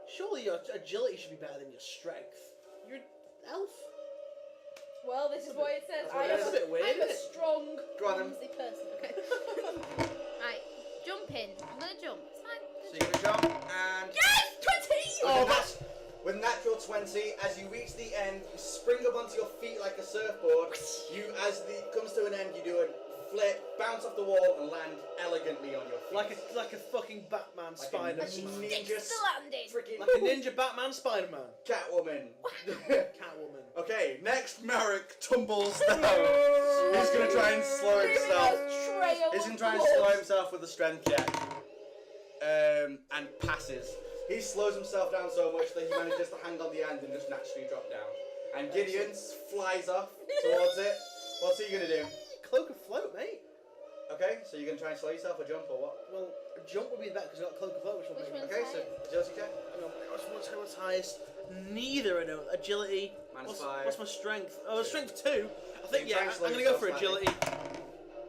Surely your agility should be better than your strength. You're an elf. Well, this is what it says. That's what it is. That's a bit weird, I'm a isn't it? strong, Go on then. clumsy person. Okay. Right, jumping. I'm gonna jump. It's fine. So you're gonna jump and Yes, 20. oh, that's with natural 20. As you reach the end, you spring up onto your feet like a surfboard. You, as the comes to an end, you do a flip, bounce off the wall, and land elegantly on your feet. Like a fucking Batman Like a Spider-Man. ninja Sticks the landing. freaking Like a ninja Batman Spider-Man. Catwoman. Catwoman. Okay, next Marek tumbles down. He's gonna try and slow himself. He's gonna try and slow himself with a strength check. And passes. He slows himself down so much that he manages to hang on the end and just naturally drop down. And Gideon flies off towards it. What's he gonna do? Cloak of float, mate. Okay, so you're gonna try and slow yourself or jump or what? Well, a jump would be better because you've got cloak of float, which will Which make. one? Okay, so agility check. Hang on, what's highest? Neither I know. Agility. Minus What's 5. what's my strength? Oh, strength 2. I think You try yeah. and slow I'm gonna go yourself for slightly. agility.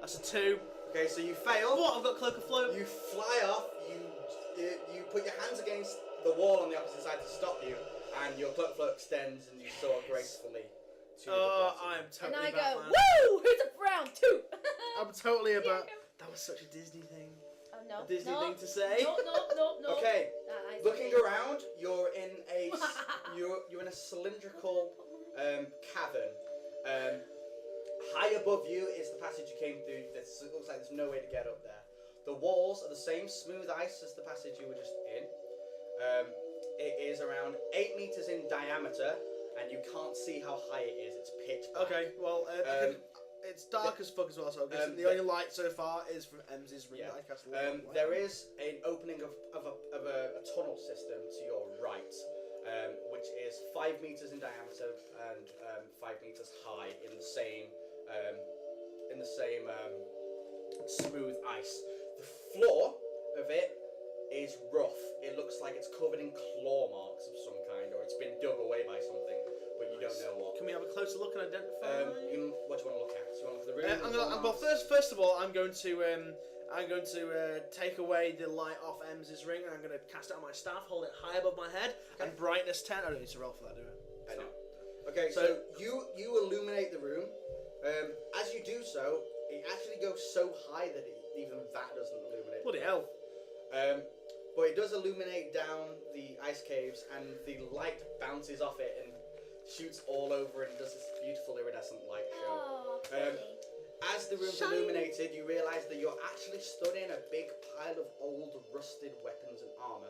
That's a 2. Okay, so you fail. What? I've got cloak of float. You fly off. You put your hands against the wall on the opposite side to stop you, and your cloak float extends, and you soar gracefully to the bottom. I'm And totally I go, Batman. woo! Who's up for round 2? I'm totally Yeah, about. go. That was such a Disney thing. Oh no. A Disney no, thing to say. No. Okay, That looking is- around, you're in a you're in a cylindrical cavern. High above you is the passage you came through. It looks like there's no way to get up there. The walls are the same smooth ice as the passage you were just in. It is around 8 meters in diameter, and you can't see how high it is. It's pitch black. Okay, well, it's dark as fuck as well, so I'm guessing the only light so far is from Ems's ring Yeah. that I cast. There is an opening of a tunnel system to your right, which is 5 meters in diameter and 5 meters high in the same smooth ice. The floor of it is rough. It looks like it's covered in claw marks of some kind, or it's been dug away by something, but you don't know what. Can we have a closer look and identify? What do you want to look at? Do you want to look at the room? Well, first of all, I'm going to take away the light off Ems's ring, and I'm going to cast it on my staff, hold it high above my head, and brightness 10. I don't need to roll for that, do I? I know. Okay, so you illuminate the room. As you do so, it actually goes so high that even that doesn't illuminate. Bloody hell. But it does illuminate down the ice caves, and the light bounces off it and shoots all over and does this beautiful iridescent light show. Oh, pretty. As the room's Shiny. illuminated, you realise that you're actually stood in a big pile of old, rusted weapons and armour.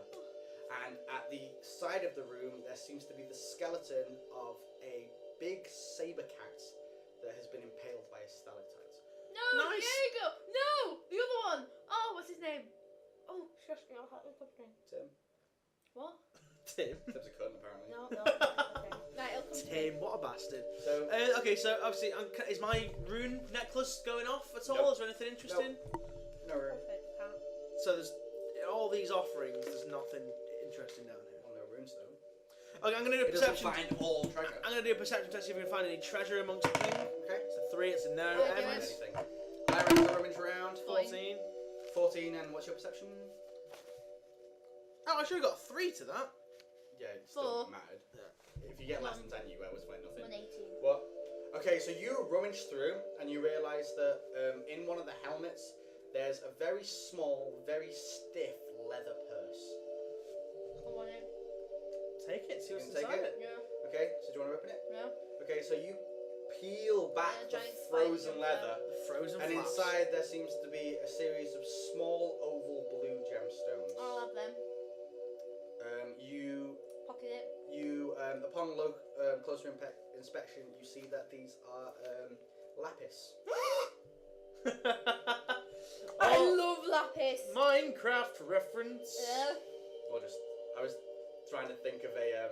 And at the side of the room, there seems to be the skeleton of a big saber cat that has been impaled by a stalactite. No, Nice. Diego! No! The other one! Oh, what's his name? Oh, shush me, I'll have a name. Tim. What? Tim. Tim's a cunt, apparently. No. Okay. Right, it'll come to me. Tim, what a bastard. So, Okay, so obviously, is my rune necklace going off at all? Nope. Is there anything interesting? no room. Perfect, can't. So there's all these offerings. There's nothing interesting down here. Well, no runes, though. Okay, I'm gonna do a It doesn't perception. find all treasure. I'm gonna do a perception test see if we can find any treasure amongst the thing. Okay. It's a 3. It's a no. Yeah, do Ems, Anything. Lyra's a rummage around. 14. 14, and what's your perception? Oh, I should have got a 3 to that. Yeah, it still 4. mattered. If you get less than 10, you always find nothing. 118. What? Okay, so you rummage through and you realise that in one of the helmets there's a very small, very stiff leather purse. I want it. Take it. See You what's can take inside it? it. Yeah. Okay, so do you want to open it? No. Okay, so you peel back Yeah, the giant spider frozen jumps leather, The frozen and flaps. inside there seems to be a series of small oval blue gemstones. I'll have them. closer inspection, you see that these are lapis. I Oh, love lapis. Minecraft reference. Or just, I was trying to think of a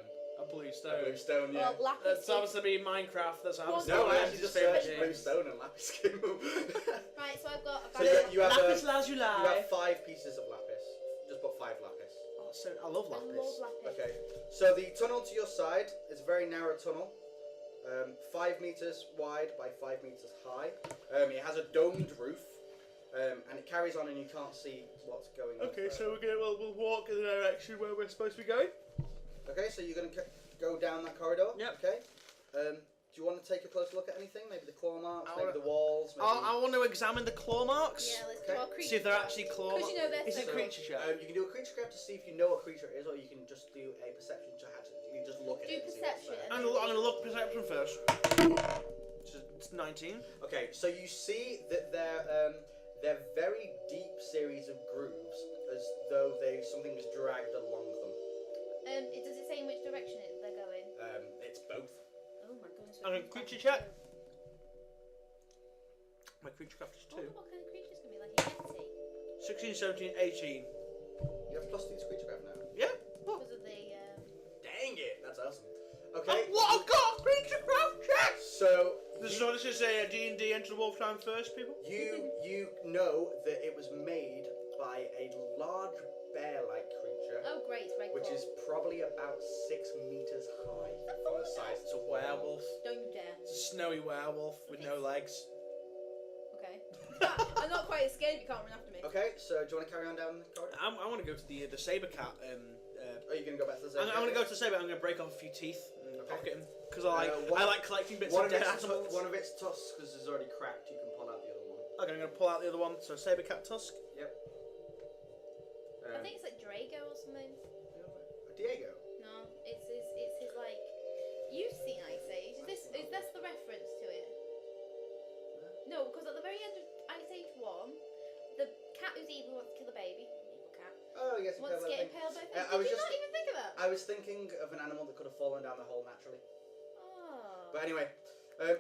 blue blue stone. stone, yeah. Well, lapis. That sounds to be Minecraft. That's how Well, No, I Lapis actually is just favorite searched blue stone and lapis came up. Right, so I've got a So bag. you have Lapis you lazuli. have 5 pieces of lapis. Just put 5 lapis. Oh, so I love I lapis. love lapis. Okay. So the tunnel to your side is a very narrow tunnel, 5 meters wide by 5 meters high. It has a domed roof, and it carries on, and you can't see what's going on. Okay, so we'll walk in the direction where we're supposed to be going. Okay, so you're gonna go down that corridor. Yep. Okay. Do you want to take a closer look at anything? Maybe the claw marks, I maybe wanna- the walls. Maybe... I want to examine the claw marks. Yeah, let's Okay. do our creature. See if they're check. actually claw. Because you know they're Is it so- creature check? You can do a creature grab to see if you know what creature it is, or you can just do a perception check. You can just look at Do it. and see what's perception there. and I'm gonna look perception first. It's 19. Okay, so you see that they're very deep series of grooves, as though something was dragged along them. Does it say in which direction they're going? It's both. Oh my goodness. I'm gonna creature check. My creature craft is I wonder 2. what kind of creature's gonna be like a yeti. 16, 17, 18. You have plus 2 to creature grab now. Yeah. Because of the Dang it, that's awesome. Oh, Okay, what I've got! Creature craft check! so This is a D&D Enter the Wolf Time first, people. you know that it was made by a large bear-like creature, oh great, it's red which claw. is probably about 6 meters high from the size. It's a werewolf. Don't you dare. It's a snowy werewolf with no legs. Okay. I'm not quite as scared if you can't run after me. Okay, so do you want to carry on down the corridor? I want to go to the saber cat. Are you going to go back to the I'm going to go to the saber. I'm going to break off a few teeth and Okay. pocket him because I like collecting bits One of of, dead its animals. one of its tusks is already cracked. You can pull out the other one. Okay, I'm going to pull out the other one. So saber cat tusk. Yep. I think it's like Drago or something. Diego. No, it's his like. You've seen Ice Age. Is this the reference to it? No, because at the very end of Ice Age 1, the cat who's evil wants to kill the baby. Evil cat. Oh yes. Wants to get impaled by a thing. I was Did you just- not even think of that? I was thinking of an animal that could have fallen down the hole naturally. Oh. But anyway,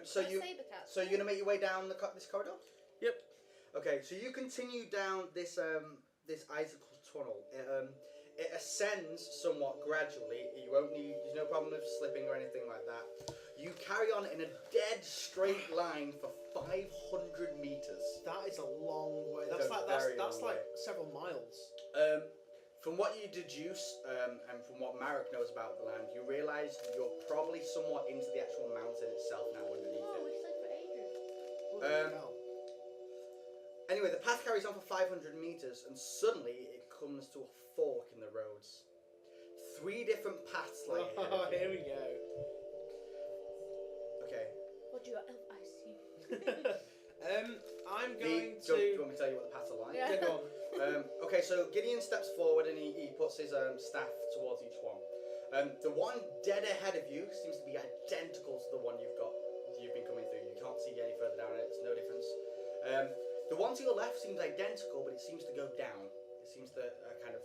so That's you saber cat. so you're gonna make your way down this corridor. Yep. Okay, so you continue down this this icicle tunnel. It ascends somewhat gradually. There's no problem with slipping or anything like that. You carry on in a dead straight line for 500 meters. That is a long way. It's a very That's long like way. several miles. From what you deduce, and from what Marek knows about the land, you realise you're probably somewhat into the actual mountain itself now underneath Oh, it. we slept for ages. Bloody hell. Anyway, the path carries on for 500 meters, and suddenly it comes to a fork in the roads. 3 different paths lie ahead Oh, of you. here we go. Okay. What do you elf ice you? I'm Do going you to. want me to tell you what the paths are like? Yeah. Yeah, go on. Okay, so Gideon steps forward and he puts his staff towards each one. The one dead ahead of you seems to be identical to the one you've been coming through. You can't see any further down it. It's no difference. The one to your left seems identical, but it seems to go down. It seems to kind of,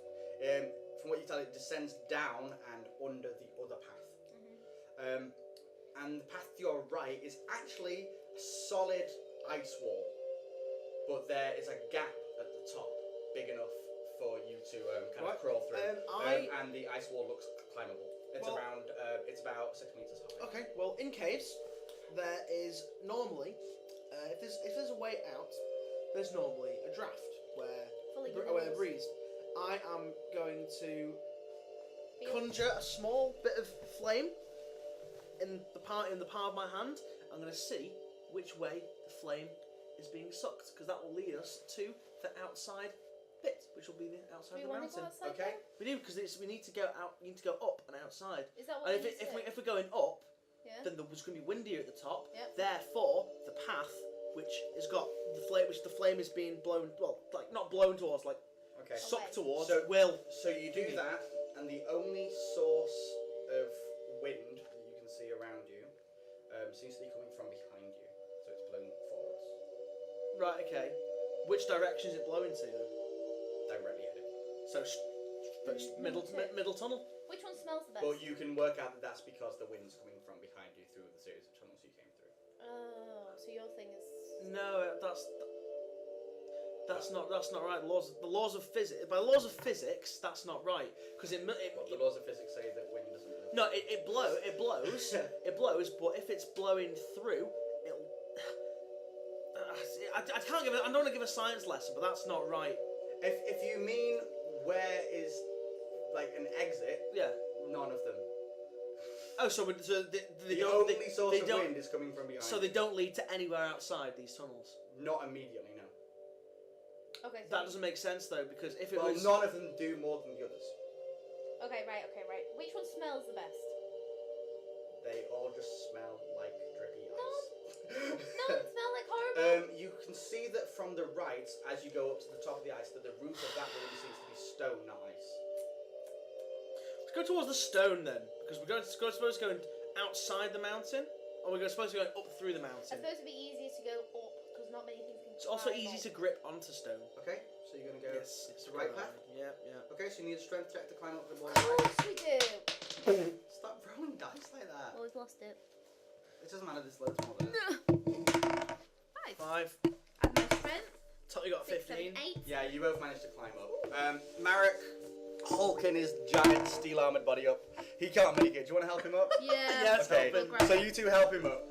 from what you tell, it descends down and under the other path. And the path to your right is actually a solid ice wall, but there is a gap at the top big enough for you to kind of Right. crawl through. I- And the ice wall looks climbable. It's Well- it's about 6 meters high. Okay, well, in caves, there is normally, if there's a way out, there's normally a draft where Fully where the yours. breeze. I am going to Feel- conjure a small bit of flame in the palm of my hand. I'm going to see which way the flame is being sucked, because that will lead us to the outside bit, which will be the Do outside we of the want to go mountain. outside Okay. there? We do, because we need to go out. We need to go up and outside. Is that what And we if we're going up, Yeah. then there's going to be windier at the top. Yep. Therefore, the path which has got the flame, which the flame is being blown, well, like not blown towards, like Okay. sucked Away. towards, So- will. So you do that, and the only source of wind that you can see around you seems to be coming from behind you. So it's blown forwards, Right. Okay. Which direction is it blowing to then? directly ahead of you. So middle tunnel. Which one's smells the best? But you can work out that that's because the wind's coming from behind you through the series of tunnels you came through. Oh, so your thing is. No, that's not right. The laws of physics. By the laws of physics, that's not right because Well, the laws of physics say that wind doesn't move. No, it blows. It blows. But if it's blowing through, it'll. I can't give. I don't want to give a science lesson, but that's not right. If you mean where is like an exit, Yeah. none of them. Oh, so the The only source of wind is coming from behind. So they don't lead to anywhere outside these tunnels. Not immediately, no. Okay. So That doesn't make sense though, because if it Well, was none of them do more than the others. Okay, right. Which one smells the best? They all just smell like drippy No, ice. it smell like horrible. You can see that from the right, as you go up to the top of the ice, that the roof of that room seems to be stone, not ice. let's go towards the stone then, because we're supposed to go outside the mountain, or we're supposed to go up through the I mountain. suppose it'd be easier to go up because not many things can. It's also climb easy up. to grip onto stone. Okay, so you're gonna go Yes, it's the right path. Yeah, yeah. Okay, so you need a strength check to climb up the wall. Of course we do. Stop rolling dice like that. Well, we've lost it. It doesn't matter. There's loads more there. 5. 5. And my strength. Totally got 6, 7, 15. 8. Yeah, you both managed to climb up. Marek hulking his giant steel armored body up. He can't make it. Do you want to help him up? Yeah. Yes, Okay, help him. Grab so it. you two help him up.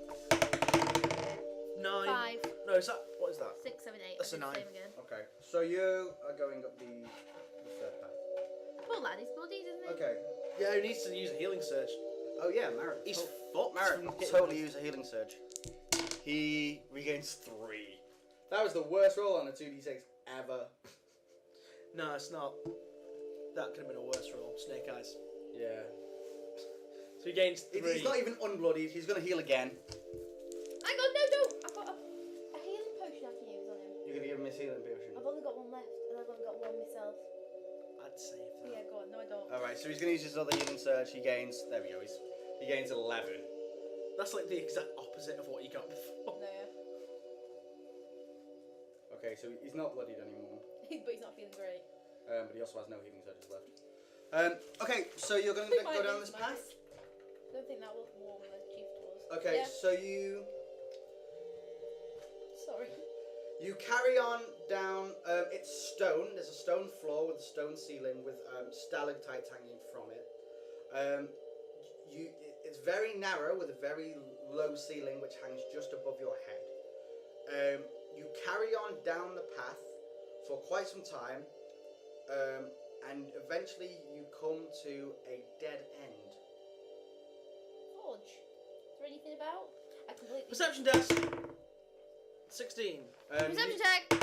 9. 5, No, is that what is that? 6, 7, 8. That's I a did the 9. same again. Okay, so you are going up the third path. Poor lad, he's bloodied, isn't he? Okay. Yeah, he needs to use a healing surge. Oh yeah, Marek. He's fucked. Marek from hitting totally used a healing surge. He regains 3. That was the worst roll on a 2d6 ever. No, it's not. That could have been a worse roll. Snake eyes. Yeah. So he gains 3. He's not even unbloodied. He's going to heal again. Hang on, no! I've got a healing potion I can use on him. You're going to give him his healing potion. I've only got one left, and I've only got one myself. I'd save that. Yeah, go on. No, I don't. Alright, so he's going to use his other healing surge. He gains... There we go. He gains 11. That's like the exact opposite of what you got before. No, yeah. Okay, so he's not bloodied anymore. But he's not feeling great. But he also has no healing surges left. Okay, so you're going to go down this path. I don't think that was warm the chief was. Okay, Yeah. so you Sorry. carry on down. It's stone. There's a stone floor with a stone ceiling with stalactites hanging from it. It's very narrow with a very low ceiling which hangs just above your head. You carry on down the path for quite some time, and eventually you come to a dead end. Forge. Is there anything about? I completely. Perception test. 16. Perception check.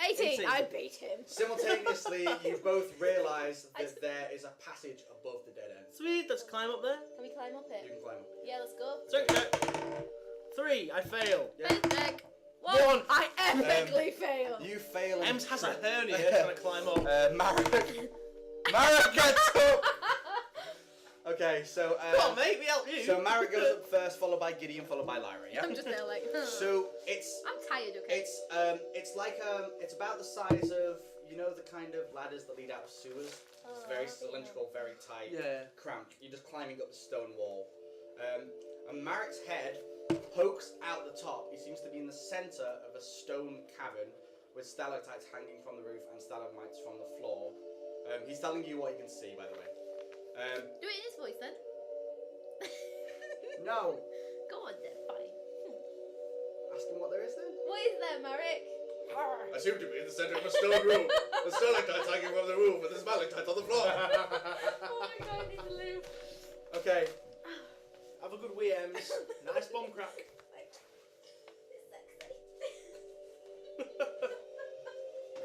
18. 18. I beat him. Simultaneously, you both realise that there is a passage above the dead end. Sweet. Let's climb up there. Can we climb up You it? can climb up. Yeah, let's go. Strength check. 3. I fail. Yeah. Faith check. 1. One. I epically fail. You fail. Ems has a hernia trying to climb up. Marek gets up. Okay, so Come on, mate. We help you. so Marek goes up first, followed by Gideon, followed by Lyra. Yeah. I'm just there like. So it's I'm tired. Okay. it's like it's about the size of the kind of ladders that lead out of sewers. It's very cylindrical, very tight, Yeah. cramped. You're just climbing up the stone wall, and Marek's head pokes out the top. He seems to be in the center of a stone cavern with stalactites hanging from the roof and stalagmites from the floor. He's telling you what he can see, by the way. Do it in his voice then. No. Go on then. Fine. Ask him what there is then. What is there, Marek? I seem to be in the center of a stone room. The stalactites hanging from the roof and the stalactites on the floor. Oh my god, I need to leave. Okay. Have a good wee, Ems. Nice bomb crack. It's sexy.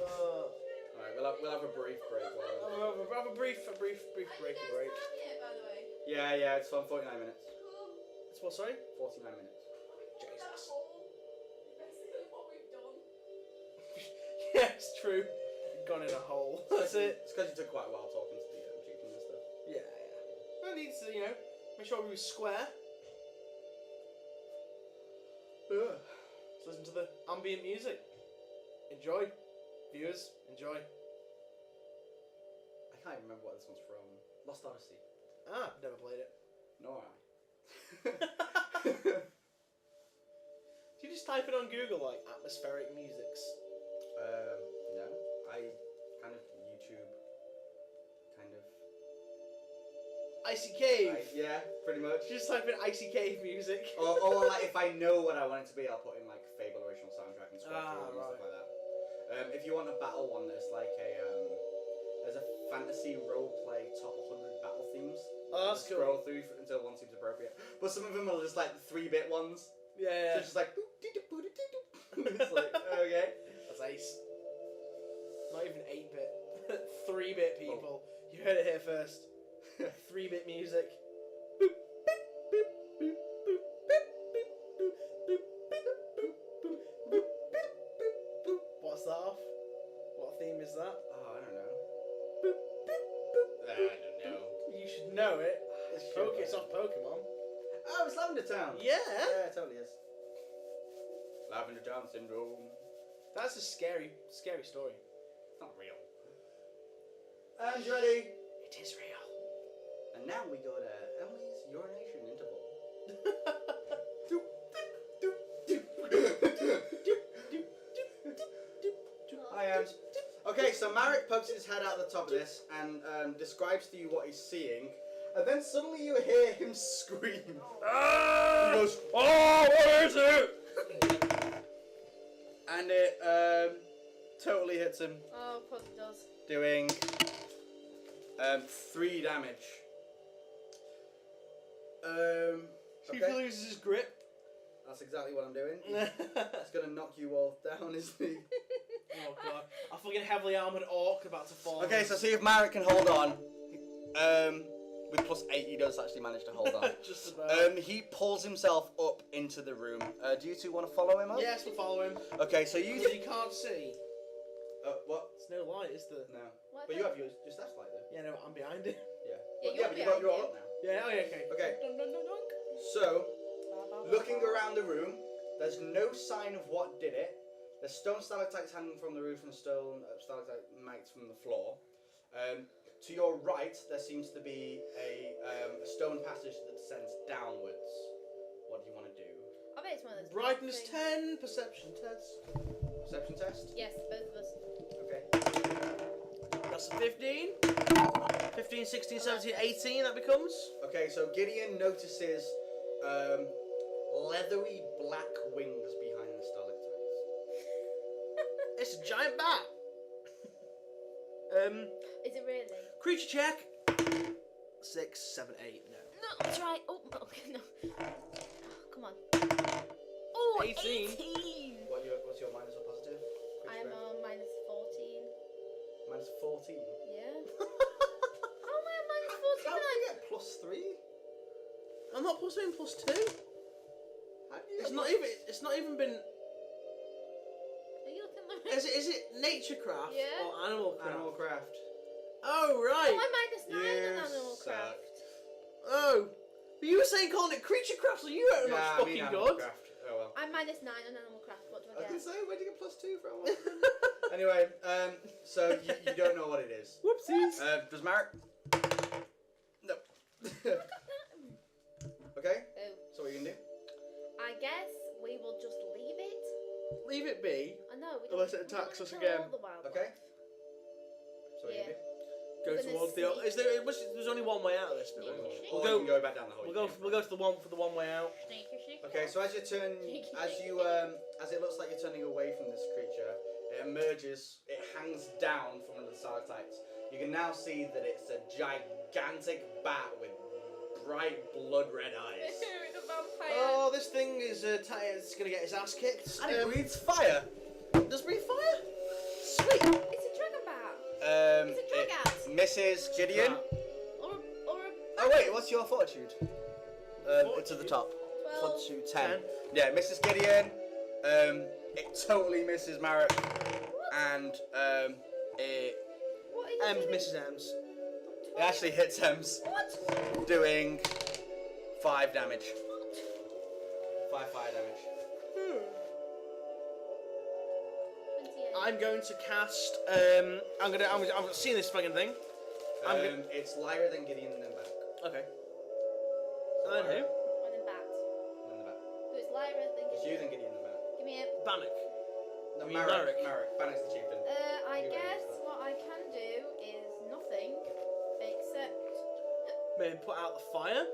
Alright, we'll have a brief break. Have a brief break. By the way. Yeah, it's on 49 minutes. Cool. It's what, sorry? 49 minutes. Jesus. What we've done. Yeah, it's true. You've gone in a hole. That's it. It's because you took quite a while talking to the chicken and stuff. Yeah. I need to, make sure we were square. Let's listen to the ambient music. Enjoy. Viewers, enjoy. I can't even remember what this one's from. Lost Odyssey. Ah, never played it. Nor I. Do you just type it on Google like atmospheric musics? No. I kind of YouTube. Kind of. Icy Cave. Yeah, pretty much. Just type in Icy Cave music. Or like if I know what I want it to be, I'll put in like Fable original soundtrack and scroll through and right. stuff like that. If you want a battle one, there's like there's a fantasy roleplay top 100 battle themes. Oh, that's Scroll through until one seems appropriate. But some of them are just like the 3-bit ones. Yeah. So it's just like. It's like okay. That's ace. Not even 8-bit. 3-bit people. You heard it here first. 3-bit music. What's that off? What theme is that? Oh, I don't know. I don't know. You should know it. It's off Pokemon. Oh, it's Lavender Town. Yeah. Yeah, it totally is. Lavender Town syndrome. That's a scary story. It's not real. And you ready? It is real. And now we go to Emily's urination interval. Hi, Ems. Okay, so Marek pokes his head out the top of this and describes to you what he's seeing, and then suddenly you hear him scream. He goes, "Oh, what is it?" And it totally hits him, Oh, of course it does. doing 3 damage. He Okay, loses his grip. that's exactly what I'm doing. It's gonna knock you all down, isn't he? Oh god. A fucking heavily armoured orc about to fall. Okay, so see if Marek can hold on. With +8, he does actually manage to hold on. Just about. He pulls himself up into the room. Do you two want to follow him up? Yes, we'll follow him. Okay, so You can't see. what? There's no light, is there? No. What But the- you have your flashlight though. Yeah, no, I'm behind it. Yeah. Yeah, But you're you're behind all him. up now. Yeah, oh yeah, okay. Okay. Dun, dun, dun, dun. So, looking around the room, there's no sign of what did it. There's stone stalactites hanging from the roof and stone stalagmites from the floor. To your right, there seems to be a stone passage that descends downwards. What do you want to do? I bet it's one of those. Brightness things. 10, perception test. Perception test? Yes, both of us. Okay. That's a 15. 15, 16, 17, 18 that becomes. Okay, so Gideon notices leathery black wings behind the stalactites. It's a giant bat. Is it really? Creature check. 6, 7, 8, no. No, try. Oh, okay, no. Come on. Oh, 18. 18. What's your minus or positive? I'm on minus 14. Minus 14. Yeah. How am I on minus 14? How do you get +3? I'm not plus 1, plus 2. How do you It's get not even been. Are you looking at the Is it nature craft Yeah. or animal craft? Animal craft. Oh right. Oh, I'm minus 9 You on animal suck. craft. Oh. But you were saying calling it creature craft, so you are not I fucking mean animal good. Craft. Oh well. I'm minus 9 on animal craft. What do I was I gonna get? say, where'd you get +2 from? Anyway, so you don't know what it is. Whoopsies. Does Marek? No. Okay. Oh, So what are you gonna do? I guess we will just leave it. Leave it be. I know. We Unless don't- it attacks we us don't again. kill all the wildlife. Okay. So what are you Yeah. gonna do? Go We're gonna towards the. sneak. There's only one way out of this bit. Sneak. Or go- you can go back down the hole. We'll go to the one way out. Sneaky, sneaky. Okay, so as you turn, as it looks like you're turning away from this creature, it emerges. It hangs down from under the stalactites. You can now see that it's a gigantic bat with bright blood red eyes. The vampire. Oh, this thing is it's gonna get his ass kicked. And it breathes fire. Does it breathe fire? Sweet. It's a dragon bat. It's a It dragon. misses Gideon. Or a Oh wait, what's your fortitude? To the top. 12. Fortitude 10. Yeah, it misses Gideon. It totally misses Marek. And it What are you Ems doing? misses Ems. actually hits Ems, What? doing 5 damage. 5 fire damage. 28. I'm going to cast. I'm seeing this fucking thing. It's Lyra, then Gideon, and then back. Okay. And then who? And then bat. And then the back. So it's Lyra, then It's you, Gideon. then Gideon, then back. Give me a. Bannock. No, You mean Marek. Marek? Bannock's the chieftain. I You guess ready? what I can do is nothing except. Maybe put out the fire.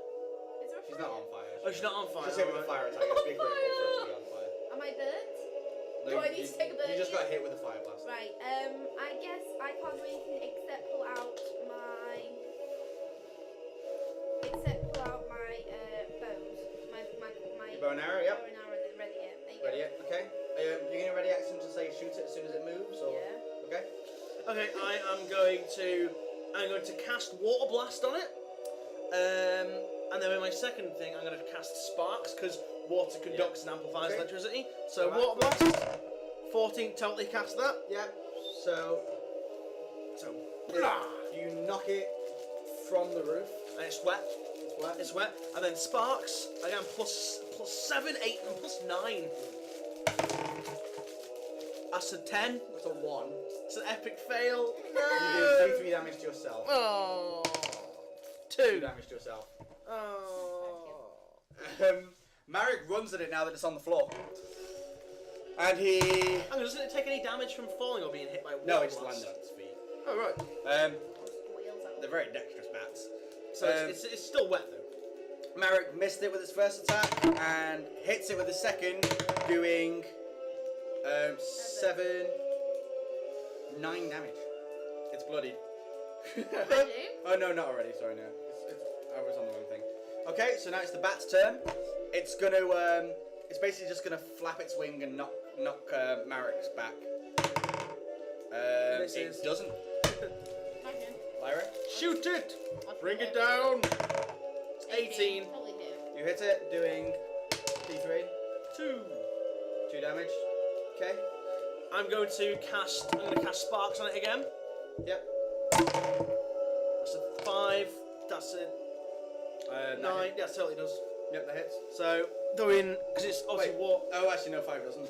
Is there a She's fire? not on fire. Oh, she's not on fire. Just hit with a alright. fire attack. It's big critical for her to be on fire. Am I burnt? No, Do I need to take a burn? You just got hit with a fire blast. Right. I guess I can't do anything except pull out my. Bows. My Your bow and arrow, yep. bow and arrow and then ready it. There you Ready go. it? Okay. You're going to ready action to say shoot it as soon as it moves? Or? Yeah. Okay. Okay, I'm going to cast Water Blast on it. And then with my second thing, I'm going to cast Sparks because water conducts and amplifies Okay. electricity. So Alright. Water Blast, 14, totally cast that. Yeah. So you knock it from the roof. And it's wet. It's wet. It's wet. And then Sparks, again, plus 7, 8, and plus 9. That's a 10. That's a 1. It's an epic fail. You do 3 damage to yourself. Oh. 2 2. damage to yourself. Oh. Marek runs at it now that it's on the floor. And he... Hang on, doesn't it take any damage from falling or being hit by water? No, it's blast? landed on its feet. Oh, right. Wheels out. They're very dexterous bats. So it's still wet, though. Marek missed it with his first attack and hits it with his second, doing 9 damage. It's bloodied. Oh no, not already. Sorry, no. I was on the wrong thing. Okay, so now it's the bat's turn. It's gonna, it's basically just gonna flap its wing and knock Marek's back. It Misses. doesn't. Okay. Lyra, Shoot it! I'll Bring shoot it down! 18. Totally do. you hit it, doing D3, 2. 2 damage. Okay. I'm going to cast Sparks on it again. Yep. That's a 5. That's a 9. Nine. Yeah, totally does. Yep, that hits. So, doing, because it's obviously Wait. what? Oh, actually, no, 5 doesn't.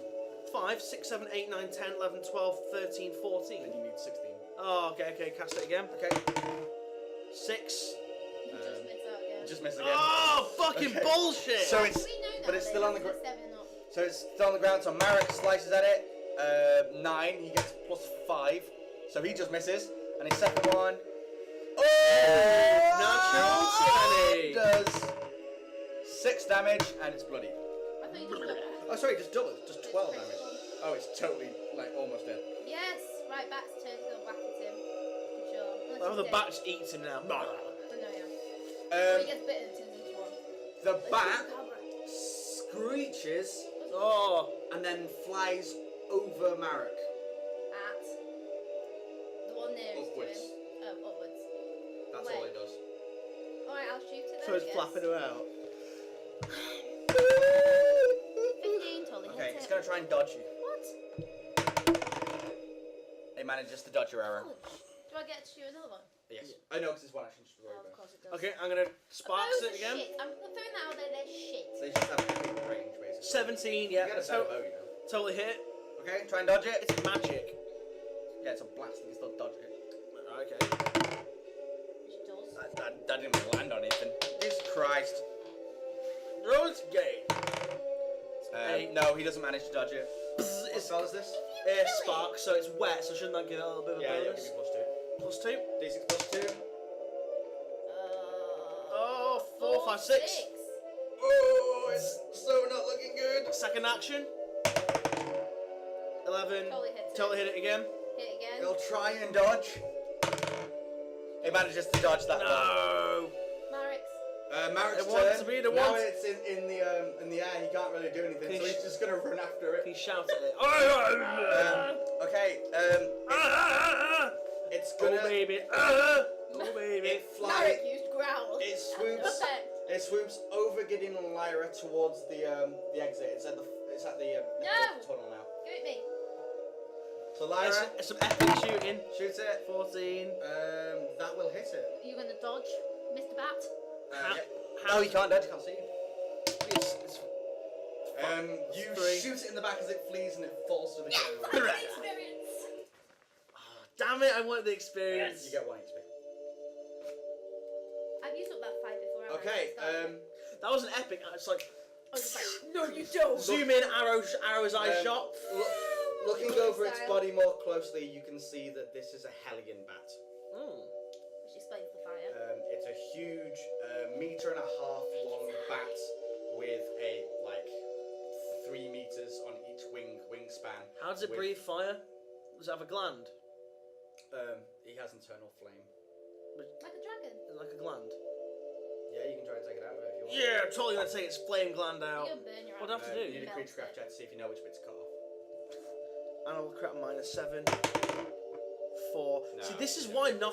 5, 6, 7, 8, 9, 10, 11, 12, 13, 14. And you need 16. Oh, okay, cast it again. Okay. 6. You just miss out again. Just miss again. Oh, fucking Okay. bullshit! So it's, We know that. but it's still on the ground. ground. 7 up. So it's still on the ground. So Marek slices at it. 9. He gets plus 5. So he just misses. And his second one. Oh! Natural 20. Does 6 damage and it's bloody. I thought you just got Oh, sorry, just double. Just 12 damage. Oh, it's totally like almost dead. Yes. Right, Bat's turn to go back at him. I'm sure. Unless Oh, he's the dead. bat eats him now. Oh, no, yeah. Or he gets bitten and turns into one. The Like bat Chupacabra. screeches Oh, and then flies over Marek. At the one nearest Upwards. to him. Oh, upwards. That's Wait. all it does. Alright, I'll shoot it then. so it's I guess. flapping her out. 15 totally Okay, hits it's it. gonna try and dodge you. What? It manages to dodge your arrow. Oh, do I get to shoot another one? Yes. I know because it's one action to worry Oh, of about. course it does. Okay, I'm gonna Sparks Those it are again. Shit. I'm throwing that out there, they're shit. They just have a range basically. 17, You yeah. get a So, better bow, you know. totally hit. Okay, try and dodge it. It's magic. Yeah, it's a blast. You can still dodge it. Okay. Which it does. That didn't even land on anything. Jesus Christ. Roll it again. No, he doesn't manage to dodge it. What It's spell is this? Sparks, so it's wet, so shouldn't that give it a little bit of a Yeah, you'll bonus? give me plus 2. Plus 2. D6 plus 2. Oh, 4, 5, 6. Oh, it's so not looking good. Second action. 11. Totally hits it. Totally hit it again. Hit again. He'll try and dodge. It manages to dodge that one. No. Marek's. Marek's It wants turn. to be the now one. it's in the air. He can't really do anything, so He he's just gonna run after it. He shouts at it. Okay. It's Oh, gonna. baby. Oh, baby. It flies. Marek used growl. It swoops. It swoops over Gideon and Lyra towards the exit. It's at the No! tunnel now. Give it me. So Lyra It's some epic shooting. shoots it. 14. That will hit it. Are you gonna dodge, Mr. Bat? Yeah. Oh, he can't dodge. Can't see you. It's You Three. shoot it in the back as it flees and it falls to the ground. Experience. Damn it, I wanted the experience. You get 1 HP. used up that 5 before I Okay, started. That was an epic. It's like I was just like, no, you don't. zoom in, arrow's eye shot. Looking over its body more closely, you can see that this is a Hellion bat. Which explains the fire. It's a huge, 1.5 meter long bat with a 3 meters on each wingspan. How does it breathe fire? Does it have a gland? He has internal flame. Like a dragon. Like a gland? Yeah, you can try and take it out of it if you want. Yeah, I'm totally gonna take its flame gland out. You're gonna burn your What do I have to do? You need a creature craft check to see if you know which bit's cut off. And I'll crap -7. 4. No, See, this is why no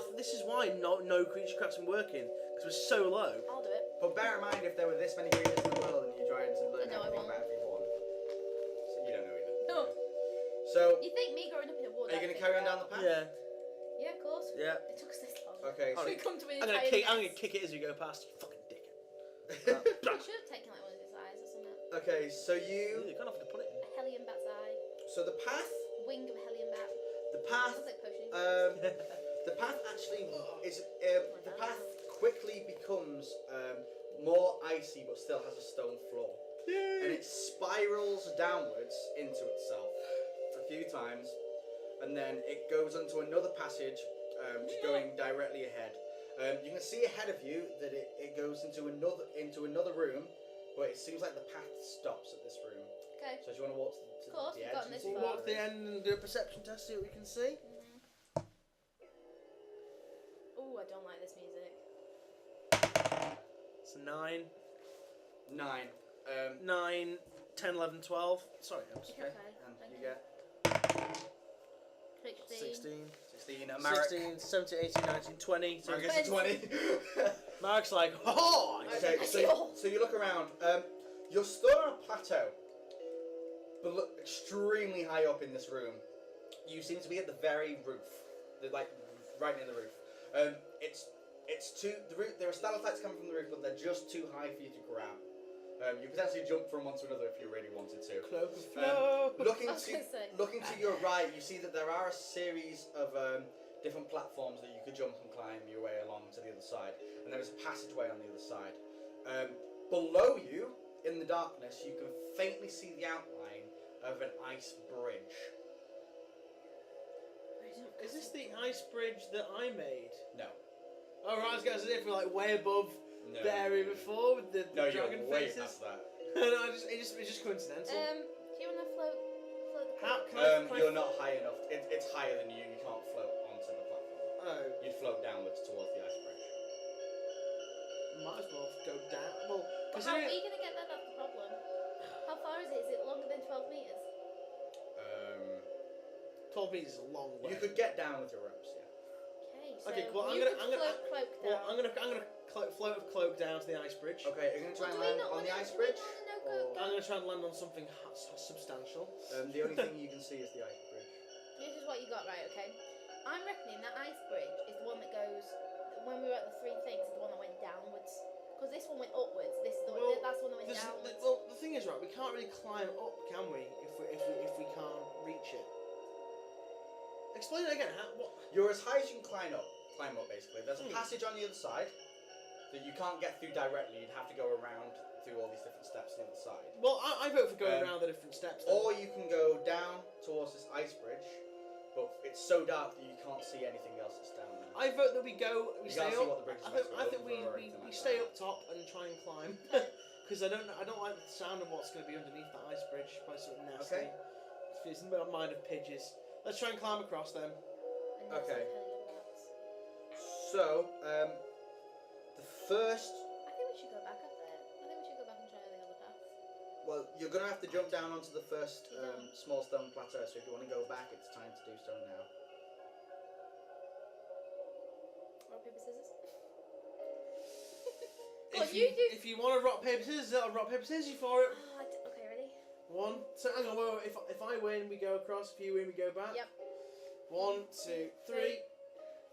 creature crafts been working because we're so low. I'll do it. But bear in mind, if there were this many creatures in the world and you tried to learn No, I everything won't. about every one, so you don't know either. No. So, You think me growing up in a wood? are you going to carry on down the path? Yeah, Yeah, of course. yeah. It took us this long. Okay. Oh, So, We come to an I'm gonna entire kick it as we go past. You fucking dickhead. We should have taken like one of his eyes or something. okay. So You can't have to put it in. A Hellion bat's eye. so the path, Wing of a Hellion bat. the path, Sounds like potion. the path actually is the path quickly becomes more icy, but still has a stone floor, and it spirals downwards into itself a few times, and then it goes onto another passage, going directly ahead. You can see ahead of you that it goes into another room, but it seems like the path stops at this room. Okay. So do you want to walk to Of course, the we've edge? gotten and this see We'll far. what walk to there the is? end and do a perception test, see what we can see. Oh, I don't like this music. It's a 9. 9. 9, 10, 11, 12. Sorry, Ems. Okay. And Thank you you. get 16. 16. Marek. 16, 17, 18, 19, 20. So Marek gets a 20. Mark's like, oh! Okay, so you look around. You're stood on a plateau, but look extremely high up in this room. You seem to be at the very roof, right near the roof. It's too the roof. There are stalactites coming from the roof, but they're just too high for you to grab. You potentially jump from one to another if you really wanted to. Cloak of flow. Looking I was gonna say. to your right, you see that there are a series of different platforms that you could jump and climb your way along to the other side, and there is a passageway on the other side. Below you, in the darkness, you can faintly see the outline of an ice bridge. Is this the ice bridge that I made? No. Oh, right, I was going to say if we're like way above No. the area before with the No, you're dragon way faces. past that. No, it's just coincidental. Do you want to float the How cloak? can I You're not high enough. It's higher than you. You can't float onto the platform. Oh, You'd float downwards towards the ice bridge. might as well go down. Well, But how are you going to get there? That's the problem. How far is it? Is it longer than 12 metres? 12 meters is a long way. You could get down with your ropes. Yeah. Okay, so Okay, well, you could float cloak down. Well, I'm gonna float of cloak down to the ice bridge. Okay, are you going to try and Well, do we land not on the wanna- ice do we bridge? wanna know Or- I'm gonna try and land on something substantial. The only thing you can see is the ice bridge. This is what you got right, okay? I'm reckoning that ice bridge is the one that goes, when we were at the three things, is the one that went downwards. Because this one went upwards, this is the Well, one, that's the one that went downwards. The thing is, right, we can't really climb up, can we? If we can't reach it. Explain it again. What? You're as high as you can climb up basically. There's a Hmm. passage on the other side that you can't get through directly. You'd have to go around through all these different steps on the other side. Well, I vote for going Um, around the different steps. Then. Or you can go down towards this ice bridge, but it's so dark that you can't see anything else that's down there. I vote that we go. We You stay can't see up. what the bridge is I meant think, to I be think over or anything we like stay that. up top and try and climb because I don't like the sound of what's going to be underneath that ice bridge. Probably something nasty. Okay. It's in my mind of pidges. Let's try and climb across them. And there's Okay. some Hellion bats. So, the first, I think we should go back up there. I think we should go back and try the other path. well, you're going to have to jump down onto the first small stone plateau, so if you want to go back, it's time to do so now. Rock, paper, scissors. Go on, you do. If you want to rock paper scissors, I'll rock paper scissors for it. Oh, okay, ready? One. So hang on. Wait, if I win, we go across. If you win, we go back. Yep. 1, 2, 3.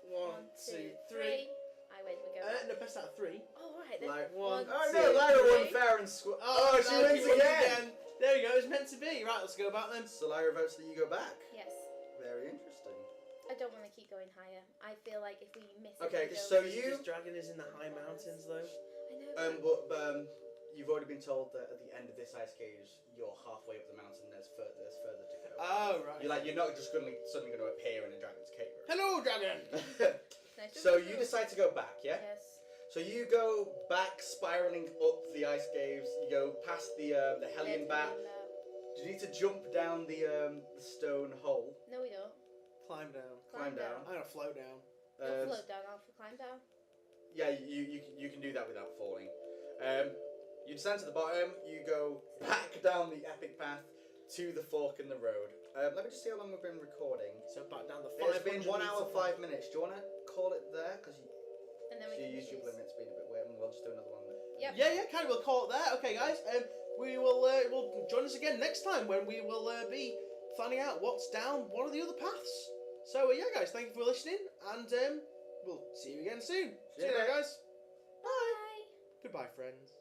1, 2, 3. I win, we go back. No, best out of 3. Oh, right then. Like, One. oh two, no, Lyra won three. fair and square. Oh, she no, wins again. There we go. It's meant to be. Right, let's go back then. So Lyra votes that you go back. Yes. Very interesting. I don't want to keep going higher. I feel like if we miss Okay, it, so This you dragon is in the high mountains, though. I know. but you've already been told that at the end of this ice cave, you're halfway up the mountain. There's further to go. Oh, right. You're not just suddenly going to appear in a dragon's cave. Hello, dragon! Nice to So meet you decide to go back, yeah? Yes. So you go back, spiraling up the ice caves. You go past the Hellion Bat. Do you need to jump down the stone hole? No, we don't. Climb down. Climb down. I'm gonna float down. Don't float down. I'll climb down. Yeah, you can do that without falling. You descend to the bottom. You go back down the epic path to the fork in the road. Let me just see how long we've been recording. So back down the It's been 1 hour, 5 5 minutes. Do you want to call it there? Because And then we your can YouTube choose. limit's been a bit weird, and we'll just do another one. Yep. Yeah, kind of. We'll call it there. Okay, guys. We will join us again next time when we will be finding out what's down one of the other paths. So yeah, guys, thank you for listening, and we'll see you again soon. See you later, guys. Bye. Goodbye, friends.